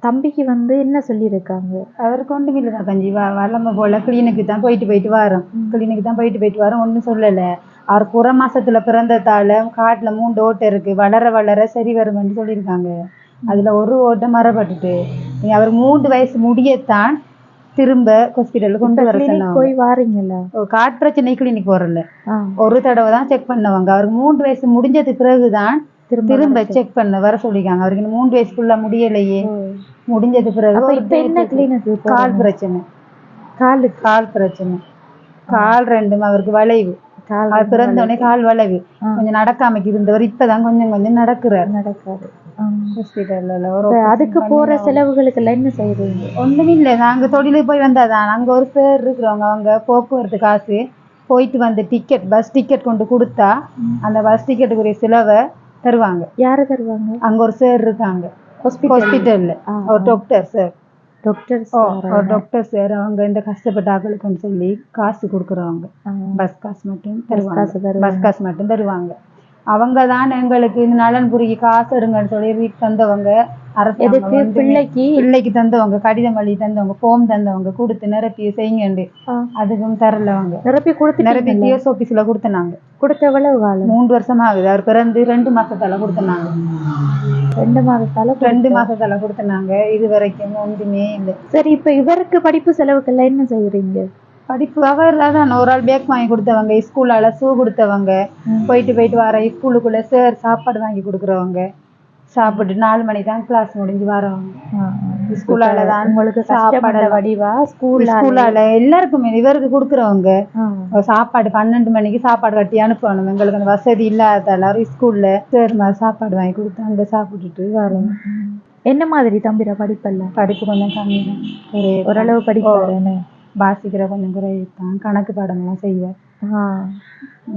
தம்பிக்கு என்ன சொல்லியிருக்காங்க? அவருக்கு ஒன்றும் இல்லை தான் கஞ்சி வளமை போல் கிளினிக்கு தான் போயிட்டு வரோம். ஒன்றும் சொல்லலை. அவர் புற மாசத்துல பிறந்ததால காட்டில் 3 ஓட்டை இருக்கு, வளர சரி வரும்னு சொல்லியிருக்காங்க. அதில் ஒரு ஓட்டை மரப்பட்டுட்டு அவர் 3 வயசு முடியத்தான் திரும்ப ஹாஸ்பிட்டலுக்கு கொண்டு வர சொன்னாங்க. போய் வாரீங்களா? காட் பிரச்சனை கிளினிக் போறல ஒரு தடவை தான் செக் பண்ணுவாங்க. அவருக்கு 3 வயசு முடிஞ்சது பிறகுதான் திரும்ப செக் பண்ண வர சொல்லிருக்காங்க. அவருக்கு 3 வயசுக்குள்ள முடியலையே, முடிஞ்சது பிறகு கால் பிரச்சனை, கால் பிரச்சனை, கால் 2ம் அவருக்கு வளைவு. பிறந்தோடனே கால் வளைவு, கொஞ்சம் நடக்காம இருந்தவர் இப்பதான் கொஞ்சம் நடக்காரு. ஹாஸ்பிட்டல்ல அதுக்கு போற செலவுகளுக்கு எல்லாம் என்ன செய்யறீங்க? ஒண்ணுமே இல்லை, நாங்க தொழிலுக்கு போய் வந்தாதான். அங்க ஒரு பேர் இருக்கிறவங்க, அவங்க போக்குவரத்து காசு போயிட்டு வந்து டிக்கெட், பஸ் டிக்கெட் கொண்டு கொடுத்தா அந்த பஸ் டிக்கெட்டுக்குரிய செலவை தருவாங்க. யாரு தருவாங்க? அங்க ஒரு சார் இருக்காங்க ஹாஸ்பிட்டல்ல, ஒரு டாக்டர் சார். அவங்க இந்த கஷ்டப்பட்ட ஆட்களுக்குன்னு சொல்லி காசு கொடுக்குறவங்க. பஸ் காசு மட்டும் தருவாங்க. அவங்க தான் எங்களுக்கு இந்த நலன்புரிக்கு காசு எடுங்கன்னு சொல்லி தந்தவங்க. பிள்ளைக்கு தந்தவங்க, கடிதம் எழுதி தந்தவங்க, ஃபோம் தந்தவங்க, கொடுத்து நிரப்பி செய்யுங்க. அதுக்கும் தரல. அவங்க நிரப்பி டிஎஸ் ஆபீஸ்ல கொடுத்தனாங்க. கொடுத்த எவ்வளவு காலம்? 3 வருஷமா ஆகுது. அவர் பிறந்து 2 மாசத்தால கொடுத்தனாங்க. 2 மாசத்தால கொடுத்தனாங்க. இது வரைக்கும் ஒன்றுமே இல்லை. சரி, இப்ப இவருக்கு படிப்பு செலவுக்கெல்லாம் என்ன செய்யறீங்க? படிப்பு அவர் தான் ஒரு ஆள் பேக் வாங்கி கொடுத்தவங்க, ஸ்கூலால ஷூ கொடுத்தவங்க, போயிட்டு வர ஸ்கூலுக்குள்ள சார் சாப்பாடு வாங்கி கொடுக்குறவங்க, சாப்பிட்டு 4 மணி தான் கிளாஸ் முடிஞ்சு வரவங்க. ஸ்கூலால தான் உங்களுக்கு சாப்பாடு வடிவா ஸ்கூலால எல்லாருக்குமே இவருக்கு கொடுக்குறவங்க. சாப்பாடு 12 மணிக்கு சாப்பாடு கட்டி அனுப்பணும். எங்களுக்கு அந்த வசதி இல்லாததால ஸ்கூல்ல சார் சாப்பாடு வாங்கி கொடுத்து அங்க சாப்பிட்டுட்டு வரணும். என்ன மாதிரி தம்பிர படிப்பெல்லாம்? படிப்பு கொஞ்சம் கம்மி தான், ஓரளவு படிப்பு. வாசிக்கிற கொஞ்சம் குறைவு தான், கணக்கு பாடமெல்லாம் செய்வார்.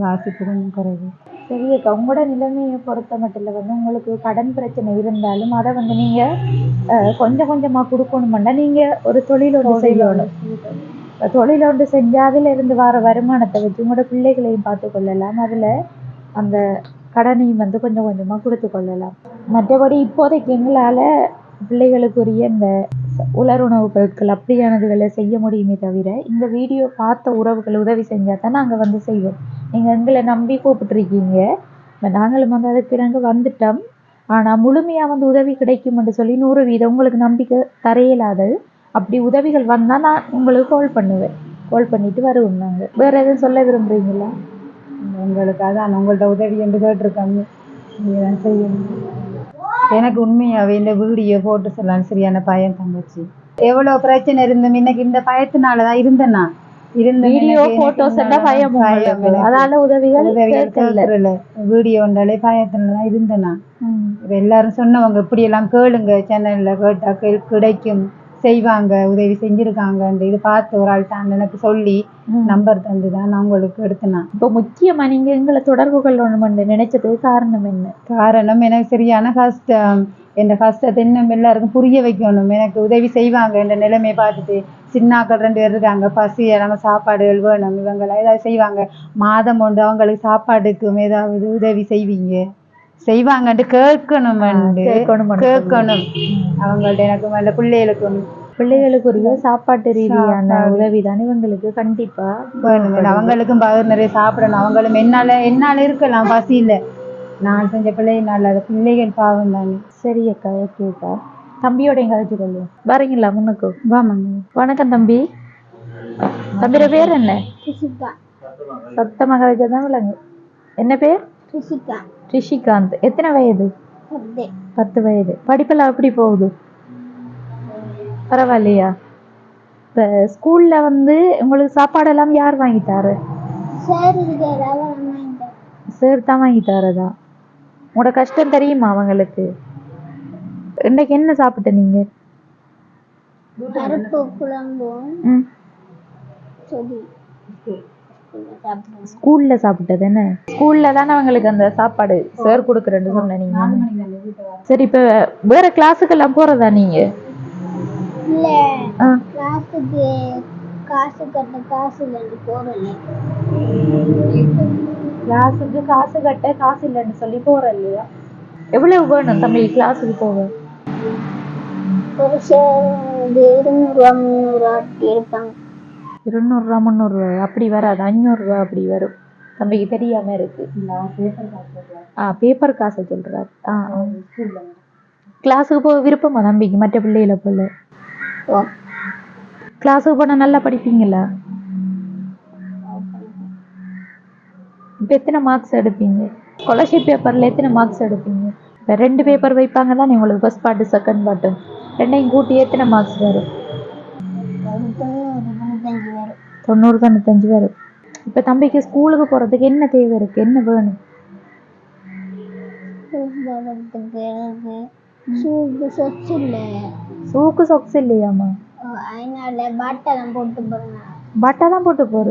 வாசிப்பு கொஞ்சம் குறைவு. சரி அக்கா, உங்களோட நிலைமையை பொறுத்த மட்டும் இல்லை உங்களுக்கு கடன் பிரச்சனை இருந்தாலும் அதை நீங்க கொஞ்சம் கொஞ்சமா கொடுக்கணும்னா நீங்க ஒரு தொழில் ஒன்று செய்யணும். தொழில் ஒன்று செஞ்சு அதுல இருந்து வர வருமானத்தை வச்சு உங்களோட பிள்ளைகளையும் பார்த்து கொள்ளலாம், அதுல அந்த கடனையும் கொஞ்சம் கொஞ்சமா கொடுத்து கொள்ளலாம். மற்றபடி இப்போதைக்கு எங்களால பிள்ளைகளுக்குரிய இந்த உலருணவு பொருட்கள் அப்படியானதுகளை செய்ய முடியுமே தவிர இந்த வீடியோ பார்த்த உறவுகள் உதவி செஞ்சால் தான் நாங்கள் செய்வோம். நீங்கள் எங்களை நம்பி கூப்பிட்டுருக்கீங்க, நாங்களும் அதுக்கு நாங்கள் வந்துட்டோம். ஆனா முழுமையா வந்து உதவி கிடைக்கும் என்று சொல்லி 100% உங்களுக்கு நம்பிக்கை தரையில்லாது. அப்படி உதவிகள் வந்தா நான் உங்களுக்கு கால் பண்ணுவேன். கால் பண்ணிட்டு வருவோம் நாங்க. வேற எதுவும் சொல்ல விரும்புறீங்களா? உங்களுக்கு அதான் உங்கள்ட்ட உதவி என்று கேட்டிருக்காங்க, நீங்கள் தான் செய்யணும். எனக்கு உண்மையாகவே இந்த வீடியோ போட்டு சொல்லலாம் சரியான பயம் தங்கச்சி. எவ்வளோ பிரச்சனை இருந்தும் இன்னைக்கு இந்த பயத்தினால தான் இருந்தேன்னா வீடியோ போட்டோஸ் எல்லாம் பயம் அதனால உதவிகள் கேட்கல. வீடியோ வந்தாலே பயத்துல தான் இருந்தேன்னா. எல்லாரும் சொன்னவங்க இப்படி எல்லாம் கேளுங்க, சேனல்ல கேட்டா கிடைக்கும், செய்வாங்க, உதவி செஞ்சிருக்காங்க. இது பார்த்து ஒரு ஆள் தான் எனக்கு சொல்லி நம்பர் தந்துதான் நான் உங்களுக்கு எடுத்தேன். இப்போ முக்கியமா நீங்க எங்களை தொடர்பு கொள்ளணும்னு நினைச்சதுக்கு காரணம் என்ன? காரணம் எனக்கு சரியான கஷ்டம். என் கஷ்டத்தை இன்னும் எல்லாருக்கும் புரிய வைக்கணும். எனக்கு உதவி செய்வாங்க என்ற நிலைமையை பார்த்துட்டு சின்னாக்கள் 2 பேர் இருக்காங்க, பசி நம்ம சாப்பாடுகள் வேணும், இவங்களாம் ஏதாவது செய்வாங்க. மாதம் ஒன்று அவங்களுக்கு சாப்பாடுக்கும் ஏதாவது உதவி செய்வாங்கன்ட்டு கேட்கணும். அவங்கள்ட்ட எனக்கு மேல பிள்ளைகளுக்குரிய சாப்பாட்டு ரீதியான உதவி தான் இவங்களுக்கு கண்டிப்பா வேணும். அவங்களுக்கும் நிறைய சாப்பிடணும். அவங்களும் என்னால இருக்கலாம் பசியில, நான் செஞ்ச பிள்ளைனால அது பிள்ளைகள் பாவம் தானே. சரி அக்கா, ஓகேக்கா. தம்பியோட எங்க அழைச்சு கொள்ளுவோம். வரீங்களா முன்னுக்கு? வாமாங்க. வணக்கம் தம்பி. தம்பியோட பேர் என்ன? சத்தமாக தான் விளங்கு. என்ன பேர்? ரிஷிகாந்த். எத்தனை வயது? 10 வயது. படிப்பெல்லாம் எப்படி போகுது? பரவாயில்லையா? இப்போ ஸ்கூல்ல வந்து உங்களுக்கு சாப்பாடெல்லாம் யார் வாங்கிட்டாரு? சார் தான் வாங்கிட்டாரதா? உங்களோட கஷ்டம் தெரியுமா அவங்களுக்கு? இன்னைக்கு என்ன சாப்பிட்ட நீங்க? ஸ்கூல்ல சாப்பிட்டது என்ன? ஸ்கூல்ல தானே அவங்களுக்கு அந்த சாப்பாடு சார் கொடுக்குறேன்னு சொன்ன நீங்க. சரி, இப்ப வேற கிளாஸுக்கு எல்லாம் போறதா நீங்க? இல்ல, கிளாஸுக்கு காசு கட்ட காசு இல்லைன்னு போறல. கிளாஸுக்கு காசு கட்ட காசு இல்லைன்னு சொல்லி போற இல்லையா? எவ்வளவு வேணும் தம்பி கிளாஸுக்கு போக? ஒரு 200 300 இருப்பாங்க. 200 300 அப்படி வராது, 500 அப்படி வரும். தம்பிக்கு தெரியாம இருக்கு. பேப்பர் காசை சொல்றாரு. கிளாஸுக்கு போக விருப்பமா தம்பிக்கு மற்ற பிள்ளைகளை போல? கிளாஸுக்கு போனா நல்லா படிப்பீங்களா? இப்போ எத்தனை மார்க்ஸ் எடுப்பீங்க? ஸ்காலர்ஷிப் பேப்பர்ல எத்தனை மார்க்ஸ் எடுப்பீங்க? இப்போ 2 பேப்பர் வைப்பாங்க தானே உங்களுக்கு, ஃபர்ஸ்ட் பார்ட்டு செகண்ட் பார்ட்டு. ரெண்டையும் கூட்டி எத்தனை மார்க்ஸ் வரும்? 90 95 வரும். இப்போ தம்பிக்கு ஸ்கூலுக்கு போறதுக்கு என்ன தேவை இருக்கு, என்ன வேணும்? ஷூக்கு சொக்ஸ் இல்லையாமா? பட்டா தான் போட்டு போற.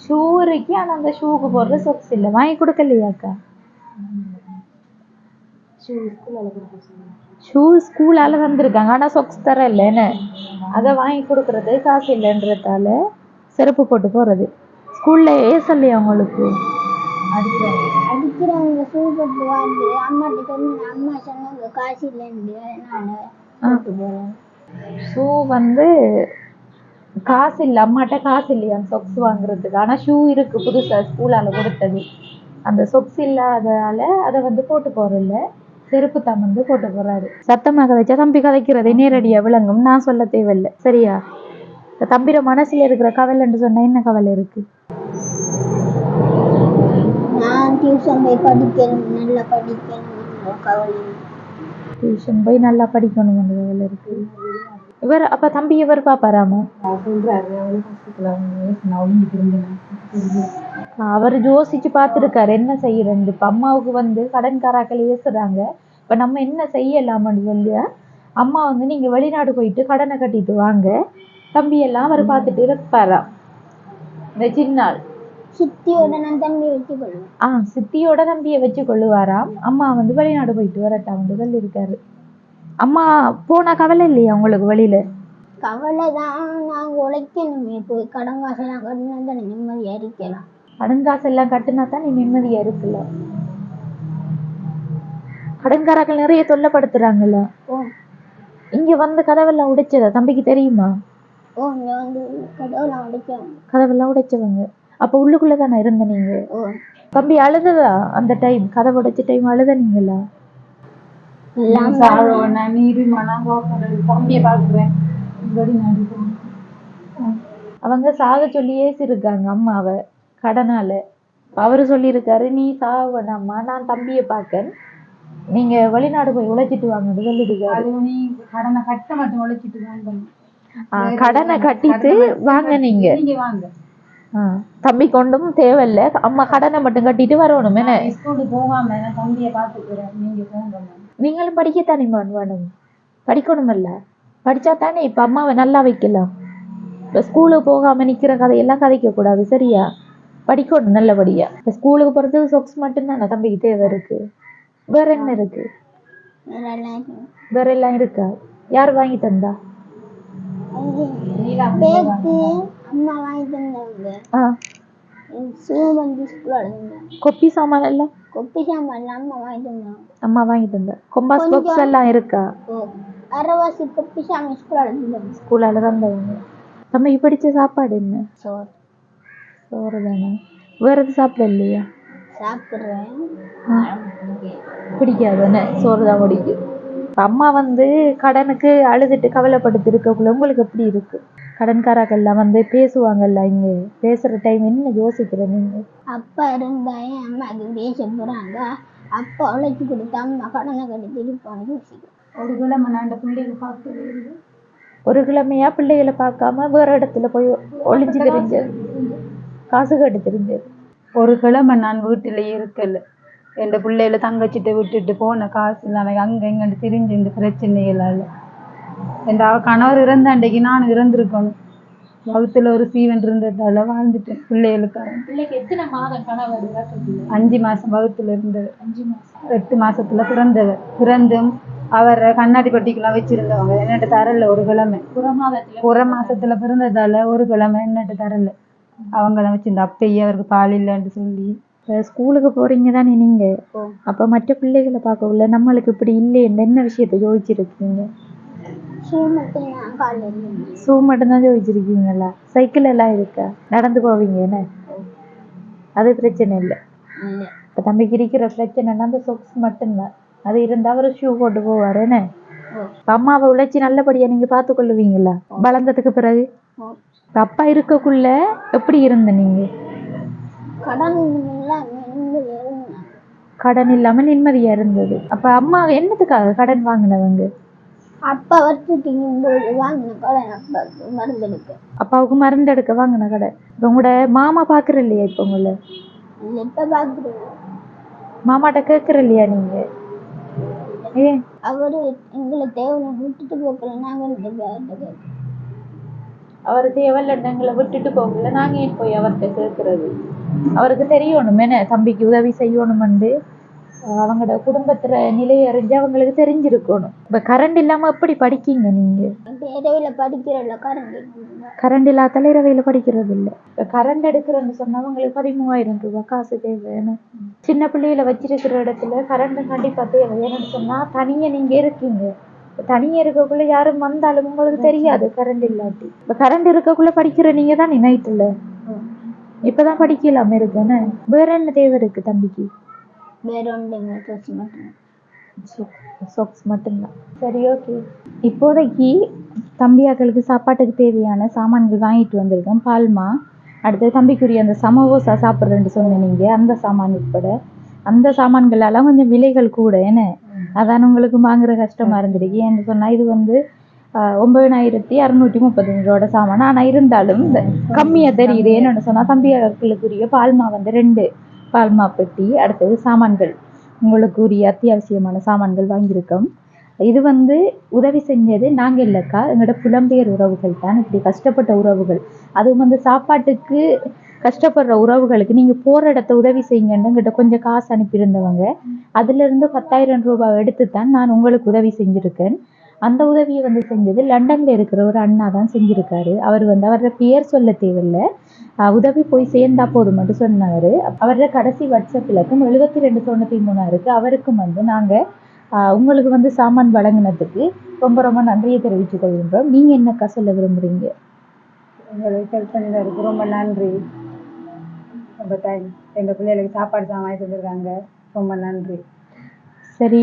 ஷூ இருக்கு, ஆனா அந்த ஷூக்கு போடுற சொக்ஸ் இல்லை. வாங்கி கொடுக்கலையாக்கா? ஷூ ஸ்கூலால தந்துருக்காங்க, ஆனா சொக்ஸ் தர இல்லைன்னு அதை வாங்கி கொடுக்கறது காசு இல்லைன்றதால செருப்பு போட்டு போறது. ஸ்கூல்ல ஏசல்லையா உங்களுக்கு? அடிக்கிறாங்க. ஷூ போட்டு வந்து அம்மாட்ட சொன்ன, அம்மா சொன்னாங்க காசு இல்லைன்னு. ஷூ வந்து காசு இல்லை, அம்மாட்ட காசு இல்லையா சொக்ஸ் வாங்குறதுக்கு. ஆனா ஷூ இருக்கு புதுசா ஸ்கூலால கொடுத்தது. அந்த சொக்ஸ் இல்லாததால அதை வந்து போட்டு போறதில்ல, செருப்பு தான் வந்து போட்டு போறாரு. சத்தமாக வச்சா தம்பி கதைக்கிறதே நேரடியா விளங்கும், நான் சொல்ல தேவையில்லை. சரியா? தம்பிர மனசுல இருக்கிற கவலைன்னு சொன்னா என்ன கவலை இருக்கு? நான் டியூஷன் போய் படிக்கணும், நல்லா படிக்கணும் கவலை. டியூஷன் போய் நல்லா படிக்கணும் கவலை இருக்கு. இவர் அப்ப தம்பி இவர் பாப்பாராமா? அவர் யோசிச்சு பார்த்துருக்காரு என்ன செய்யறது. இப்ப அம்மாவுக்கு வந்து கடன்காராக்கள் ஏசுறாங்க, இப்ப நம்ம என்ன செய்யலாம்னு சொல்லி அம்மா வந்து நீங்க வெளிநாடு போயிட்டு கடனை கட்டிட்டு வாங்க, தம்பி எல்லாம் அவர் பார்த்துட்டு இருப்பாராம். இந்த சின்னாள் சித்தியோட தம்பியை வச்சு கொள்ளுவேன். சித்தியோட தம்பியை வச்சு கொள்ளுவாராம். அம்மா வந்து வெளிநாடு போயிட்டு வரட்டான்னு சொல்லி இருக்காரு. அம்மா போனா கவலை இல்லையா உங்களுக்கு வெளியில? கவலை தான், நாங்க உழைக்கணுமே. போய் கடன் காசெல்லாம் கட்டினா தான் நிம்மதியா இருக்கலாம். கடன் காசு எல்லாம் கட்டினா தான் நீ நிம்மதியா இருக்குல்ல. கடன்காரர்கள் நிறைய தொல்லைப்படுத்துறாங்கல்ல. இங்க வந்து கதவெல்லாம் உடைச்சதா தம்பிக்கு தெரியுமா? இங்க வந்து கதவெல்லாம் உடைச்சவங்க. கதவெல்லாம் உடைச்சவங்க. அப்ப உள்ளுக்குள்ளதானே இருந்த நீங்க? தம்பி அழுததா அந்த டைம்? கதவு உடைச்ச டைம் அழுத நீங்களா? எல்லாம் நான் நீருமா நான் பார்க்கறது தம்பியை பார்க்குறேன் வெளிநாடு போகணும். அவங்க சாக சொல்லியே இருக்காங்க அம்மாவை கடனால. அவரு சொல்லியிருக்காரு, நீ சாக வேணாம்மா, நான் தம்பியை பார்க்க, நீங்க வெளிநாடு போய் உழைச்சிட்டு வாங்கன்னு சொல்லியிருக்காரு. அது நீ கடனை கட்ட மட்டும் உழைச்சிட்டு வாங்க. கடனை கட்டிட்டு வாங்க நீங்க வாங்க. தம்பி கொண்டும் தேவையில்ல, அம்மா கடனை மட்டும் கட்டிட்டு வரணும். என்ன ஸ்கூலுக்கு போகாம நான் தம்பியை பார்த்துக்கிறேன், நீங்க போங்க. நீங்களும் படிக்கத்தானே வேணும், படிக்கணுமில்ல, படிச்சா தானே இப்ப அம்மாவை நல்லா வைக்கலாம். இப்ப ஸ்கூலுக்கு போகாம நிக்கிற கதையெல்லாம் கதைக்க கூடாது, சரியா? படிக்கணும் நல்லபடியா. இப்ப ஸ்கூலுக்கு போறது சொக்ஸ் மட்டும்தானே தம்பிக்கு தேவை இருக்கு, வேற என்ன இருக்கு? வேற எல்லாம் இருக்கா? யார் வாங்கி தந்தா? அம்மா வாங்கி தந்தாங்க. கொப்பி சாமான் எல்லாம் கொப்பி சாமான் அம்மா வாங்கி தந்தாங்க. அம்மா வாங்கி தந்தா. கொம்பாஸ் பாக்ஸ் எல்லாம் இருக்கா? அரைவாசி கொப்பி சாமான் ஸ்கூலால தந்தவங்க. தம்பிக்கு பிடிச்ச சாப்பாடு என்ன? சோறு. சோறு தானே, வேற எதுவும் சாப்பிட இல்லையா? சாப்பிடுறேன். பிடிக்காதுன்னு சோறு தான் பிடிக்கும். அம்மா வந்து கடனுக்கு அழுதுட்டு கவலைப்பட்டு இருக்கக்குள்ள உங்களுக்கு எப்படி இருக்கு? கடன்காரர்கள்லாம் வந்து பேசுவாங்கல்ல, இங்க பேசுற டைம் என்ன யோசிக்கிற நீங்க? அப்பா இருந்தா அம்மா அது பேச போறாங்க. அப்பா உழைச்சி கொடுத்தா அம்மா கடனை கட்டி திருப்பான்னு யோசிக்கிறேன். ஒரு கிழமை நான் பிள்ளைகளை பார்க்கவே இல்லை. ஒரு கிழமையா பிள்ளைகளை பார்க்காம வேற இடத்துல போய் ஒளிஞ்சு தெரிஞ்சது, காசு கட்டு தெரிஞ்சது. ஒரு கிழமை நான் வீட்டிலேயே இருக்கல. என் பிள்ளைகளை தங்கச்சிட்ட விட்டுட்டு போன காசு இல்லாம அங்க எங்கன்னு திரிஞ்சு இந்த பிரச்சனைகளால என் கணவர் இறந்த அன்றைக்கு நான் இறந்திருக்கணும். வகுத்துல ஒரு சீவன் இருந்ததால வாழ்ந்துட்டேன். பிள்ளைகளுக்காக. பிள்ளைக்கு எத்தனை மாதம் கணவர்? 5 மாசம் வகுத்துல இருந்தவர். 5 மாசம் 8 மாசத்துல பிறந்தவர். பிறந்தும் அவரை கண்ணாடி பட்டிக்கெல்லாம் வச்சிருந்தவங்க என்னட்டு தரல. ஒரு கிழமை புற மாசத்துல பிறந்ததால ஒரு கிழமை என்னட்டு தரல. அவங்களாம் வச்சிருந்த அப்பயே அவருக்கு பால் இல்லைன்னு சொல்லி. ஸ்கூலுக்கு போறீங்க தானே நீங்க, அப்ப மற்ற பிள்ளைகளை பார்க்கல நம்மளுக்கு இப்படி இல்லைன்னு என்ன விஷயத்த யோசிச்சிருக்கீங்க? ஷூ மட்டும்தான் யோசிச்சிருக்கீங்களா? சைக்கிள் எல்லாம் இருக்கா? நடந்து போவீங்க என்ன? அது பிரச்சனை இல்லை. இப்ப தம்பிக்கு இருக்கிற பிரச்சனைனா அந்த சொக்ஸ் மட்டும்தான். அது இருந்தா அவரு ஷூ போட்டு போவாரு என்ன? அம்மாவை உழைச்சி நல்லபடியா நீங்க பார்த்து கொள்ளுவீங்களா வளர்ந்ததுக்கு பிறகு? அப்பா இருக்கக்குள்ள எப்படி இருந்த நீங்க? கடன் இல்லாம நிம்மதியா இருந்தது. அப்ப அம்மா என்னத்துக்காக கடன் வாங்கினவங்க? அப்பா வருஷத்துக்கு வாங்கின கடன் அப்பாவுக்கு மருந்து எடுக்க. அப்பாவுக்கு மருந்து எடுக்க வாங்கின கடன். இப்ப உங்களோட மாமா பாக்குற இல்லையா? இப்ப உங்களை எப்ப பாக்குறேன். மாமாட்ட கேக்குற இல்லையா நீங்க? ஏன் அவரு எங்களை தேவையில்ல விட்டுட்டு போக்கல, நாங்க அவரு தேவையில்ல எங்களை விட்டுட்டு போகல, நாங்க ஏன் போய் அவர்கிட்ட கேட்கறது? அவருக்கு தெரியணும் என்ன தம்பிக்கு உதவி செய்யணும்னு. அவங்களோட குடும்பத்துல நிலையை அறிஞ்சு அவங்களுக்கு தெரிஞ்சிருக்கணும். இப்ப கரண்ட் இல்லாம எப்படி படிக்கீங்க நீங்க? படிக்கிறல கரண்ட் இல்லாத இரவையில படிக்கிறது இல்ல. இப்ப கரண்ட் எடுக்கிறேன்னு சொன்னா அவங்களுக்கு 13,000 ரூபாய் காசு தேவைன்னு. சின்ன பிள்ளைகளை வச்சிருக்கிற இடத்துல கரண்ட் கண்டிப்பா தேவை. ஏன்னு சொன்னா தனியா நீங்க இருக்கீங்க. தனியா இருக்கக்குள்ள யாரும் வந்தாலும் உங்களுக்கு தெரியாது கரண்ட் இல்லாட்டி. இப்ப கரண்ட் இருக்கக்குள்ள படிக்கிற நீங்க தான் நைட்டுல இப்பதான் படிக்கலாம இருக்குன்னு. வேற என்ன தேவை இருக்கு தம்பிக்கு? வேற சொக்ஸ் மட்டும்தான். சரி, ஓகே. இப்போதைக்கு தம்பியாக்களுக்கு சாப்பாட்டுக்கு தேவையான சாமான்கள் வாங்கிட்டு வந்திருக்கேன். பால்மா, அடுத்து தம்பிக்குரிய அந்த சமோசா சாப்பிட்றேன்னு சொன்னேன் நீங்க, அந்த சாமான் உட்பட. அந்த சாமான்களெல்லாம் கொஞ்சம் விலைகள் கூட என்ன, அதான் உங்களுக்கு வாங்குற கஷ்டமா இருந்திருக்கு. ஏன்னு சொன்னா இது வந்து 9,635 ரூபாயோட சாமான். ஆனா இருந்தாலும் கம்மியா தெரியுது. என்னன்னு சொன்னா தம்பியாக்களுக்குரிய பால்மா வந்து 2 பால்மா பெட்டி, அடுத்தது சாமான்கள் உங்களுக்கு உரிய அத்தியாவசியமான சாமான்கள் வாங்கியிருக்கோம். இது வந்து உதவி செஞ்சது நாங்க இல்லைக்கா, எங்களோட புலம்பெயர் உறவுகள் தான். இப்படி கஷ்டப்பட்ட உறவுகள், அதுவும் வந்து சாப்பாட்டுக்கு கஷ்டப்படுற உறவுகளுக்கு நீங்க போற இடத்த உதவி செய்யுங்கன்னு எங்கிட்ட கொஞ்சம் காசு அனுப்பியிருந்தவங்க. அதுல இருந்து 10,000 ரூபாய் எடுத்துத்தான் நான் உங்களுக்கு உதவி செஞ்சிருக்கேன். அந்த உதவியை வந்து செஞ்சது லண்டன்ல இருக்கிற ஒரு அண்ணா தான் செஞ்சிருக்காரு. அவர் வந்து அவரோட பெயர் சொல்ல தேவையில்லை, உதவி போய் சேர்ந்தா போதும் மட்டும் சொன்னாரு. அவரோட கடைசி வாட்ஸ்அப் இலக்கம் 7293 இருக்கு. அவருக்கும் வந்து நாங்க உங்களுக்கு வந்து சாமான் வழங்கினதுக்கு ரொம்ப ரொம்ப நன்றியை தெரிவித்துக் கொள்கின்றோம். நீங்க என்னக்கா சொல்ல விரும்புறீங்க? உங்களுக்கு ஹெல்ப் பண்ணிருக்கு, ரொம்ப நன்றி. ரொம்ப தேங்க்ஸ். எங்க பிள்ளைகளுக்கு சாப்பாடு தான் வாங்கி தந்துருக்காங்க, ரொம்ப நன்றி. சரி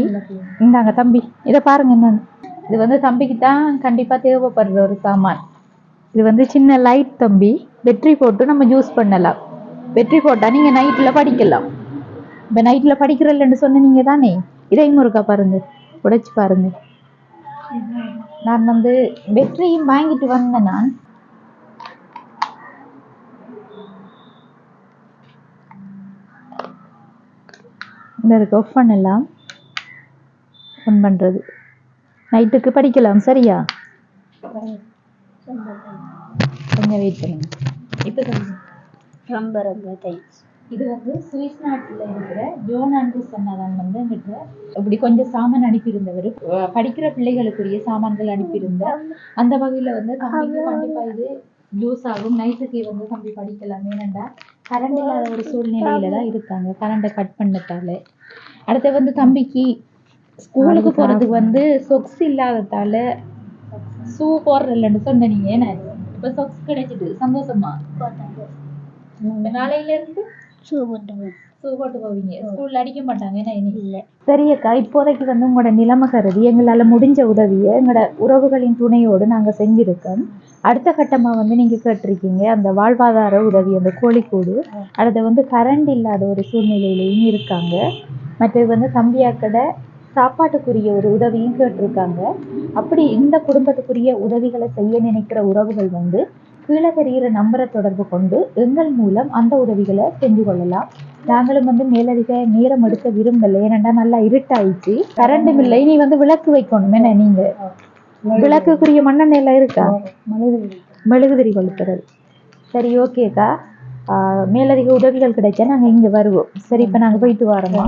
இந்தாங்க தம்பி, இதை பாருங்க என்னன்னு. இது வந்து தம்பிக்கு தான் கண்டிப்பா தேவைப்படுற ஒரு சாமான். இது வந்து சின்ன லைட் தம்பி, பேட்டரி போட்டு நம்ம யூஸ் பண்ணலாம். பேட்டரி போட்டா நீங்க நைட்ல படிக்கலாம். இப்ப நைட்ல படிக்கிறல்லன்னு சொன்ன நீங்க தானே, இதையும் ஒருக்கா பாருங்க, உடைச்சு பாருங்க. நான் வந்து பேட்டரியும் வாங்கிட்டு வந்தேன். நான் இந்த இருக்கு, ஆஃப் பண்ணலாம், ஆன் பண்றது, நைட்டுக்கு படிக்கலாம். சரியா? கொஞ்சம் வெயிட் பண்ணுங்க. இப்போ சொல்லுங்க. ரொம்ப ரொம்ப தேங்க்ஸ். இது வந்து சுவிஸ் நாட்டில் இருக்கிற ஜோன் ஆண்டர்சன் தான் வந்து எங்கிட்ட இப்படி கொஞ்சம் சாமான் அனுப்பியிருந்தவர். படிக்கிற பிள்ளைகளுக்குரிய சாமான்கள் அனுப்பியிருந்தார். அந்த வகையில் வந்து தம்பிக்கு கண்டிப்பாக இது யூஸ் ஆகும். நைட்டுக்கு வந்து தம்பி படிக்கலாம். ஏனென்றா கரண்ட் இல்லாத ஒரு சூழ்நிலையில தான் இருக்காங்க, கரண்டை கட் பண்ணதால. அடுத்து வந்து தம்பிக்கு ஸ்கூலுக்கு போகிறதுக்கு வந்து சொக்ஸ் இல்லாததால ஷூ போடுறலன்னு சொன்னீங்க. ஏன்னா இப்போ சொக்ஸ் கிடைச்சிட்டு சந்தோஷமா? நாளையில இருந்து ஷூ போட்டு போவீங்க. ஸ்கூல்ல அடிக்க மாட்டாங்க ஏன்னா இல்லை. சரி அக்கா, இப்போதைக்கு வந்து உங்களோட நிலைமை கருதி எங்களால முடிஞ்ச உதவியை எங்களோட உறவுகளின் துணையோடு நாங்க செஞ்சிருக்கோம். அடுத்த கட்டமா வந்து நீங்க கேட்டிருக்கீங்க அந்த வாழ்வாதார உதவி, அந்த கோழிக்கூடு. அடுத்து வந்து கரண்ட் இல்லாத ஒரு சூழ்நிலையிலையும் இருக்காங்க. மற்றது வந்து தம்பியாக்கட சாப்பாட்டுக்குரிய ஒரு உதவியும் கேட்டிருக்காங்க. அப்படி இந்த குடும்பத்துக்குரிய உதவிகளை செய்ய நினைக்கிற உறவுகள் வந்து கீழே தெரிகிற நம்பரை தொடர்பு கொண்டு எங்கள் மூலம் அந்த உதவிகளை செஞ்சு கொள்ளலாம். நாங்களும் வந்து மேலதிக நேரம் எடுக்க விரும்பலை, ஏனண்டா நல்லா இருட்டாயிடுச்சு, கரண்டும் இல்லை. நீ வந்து விளக்கு வைக்கணும். என்ன நீங்க விளக்குக்குரிய மண்ணெண்ணெயில இருக்கா? மெழுகுதிரி கொளுத்துறது. சரி, ஓகேக்கா. மேலதிக உதவிகள் கிடைச்சா நாங்கள் இங்கே வருவோம். சரி, இப்போ நாங்கள் போயிட்டு வரோமா?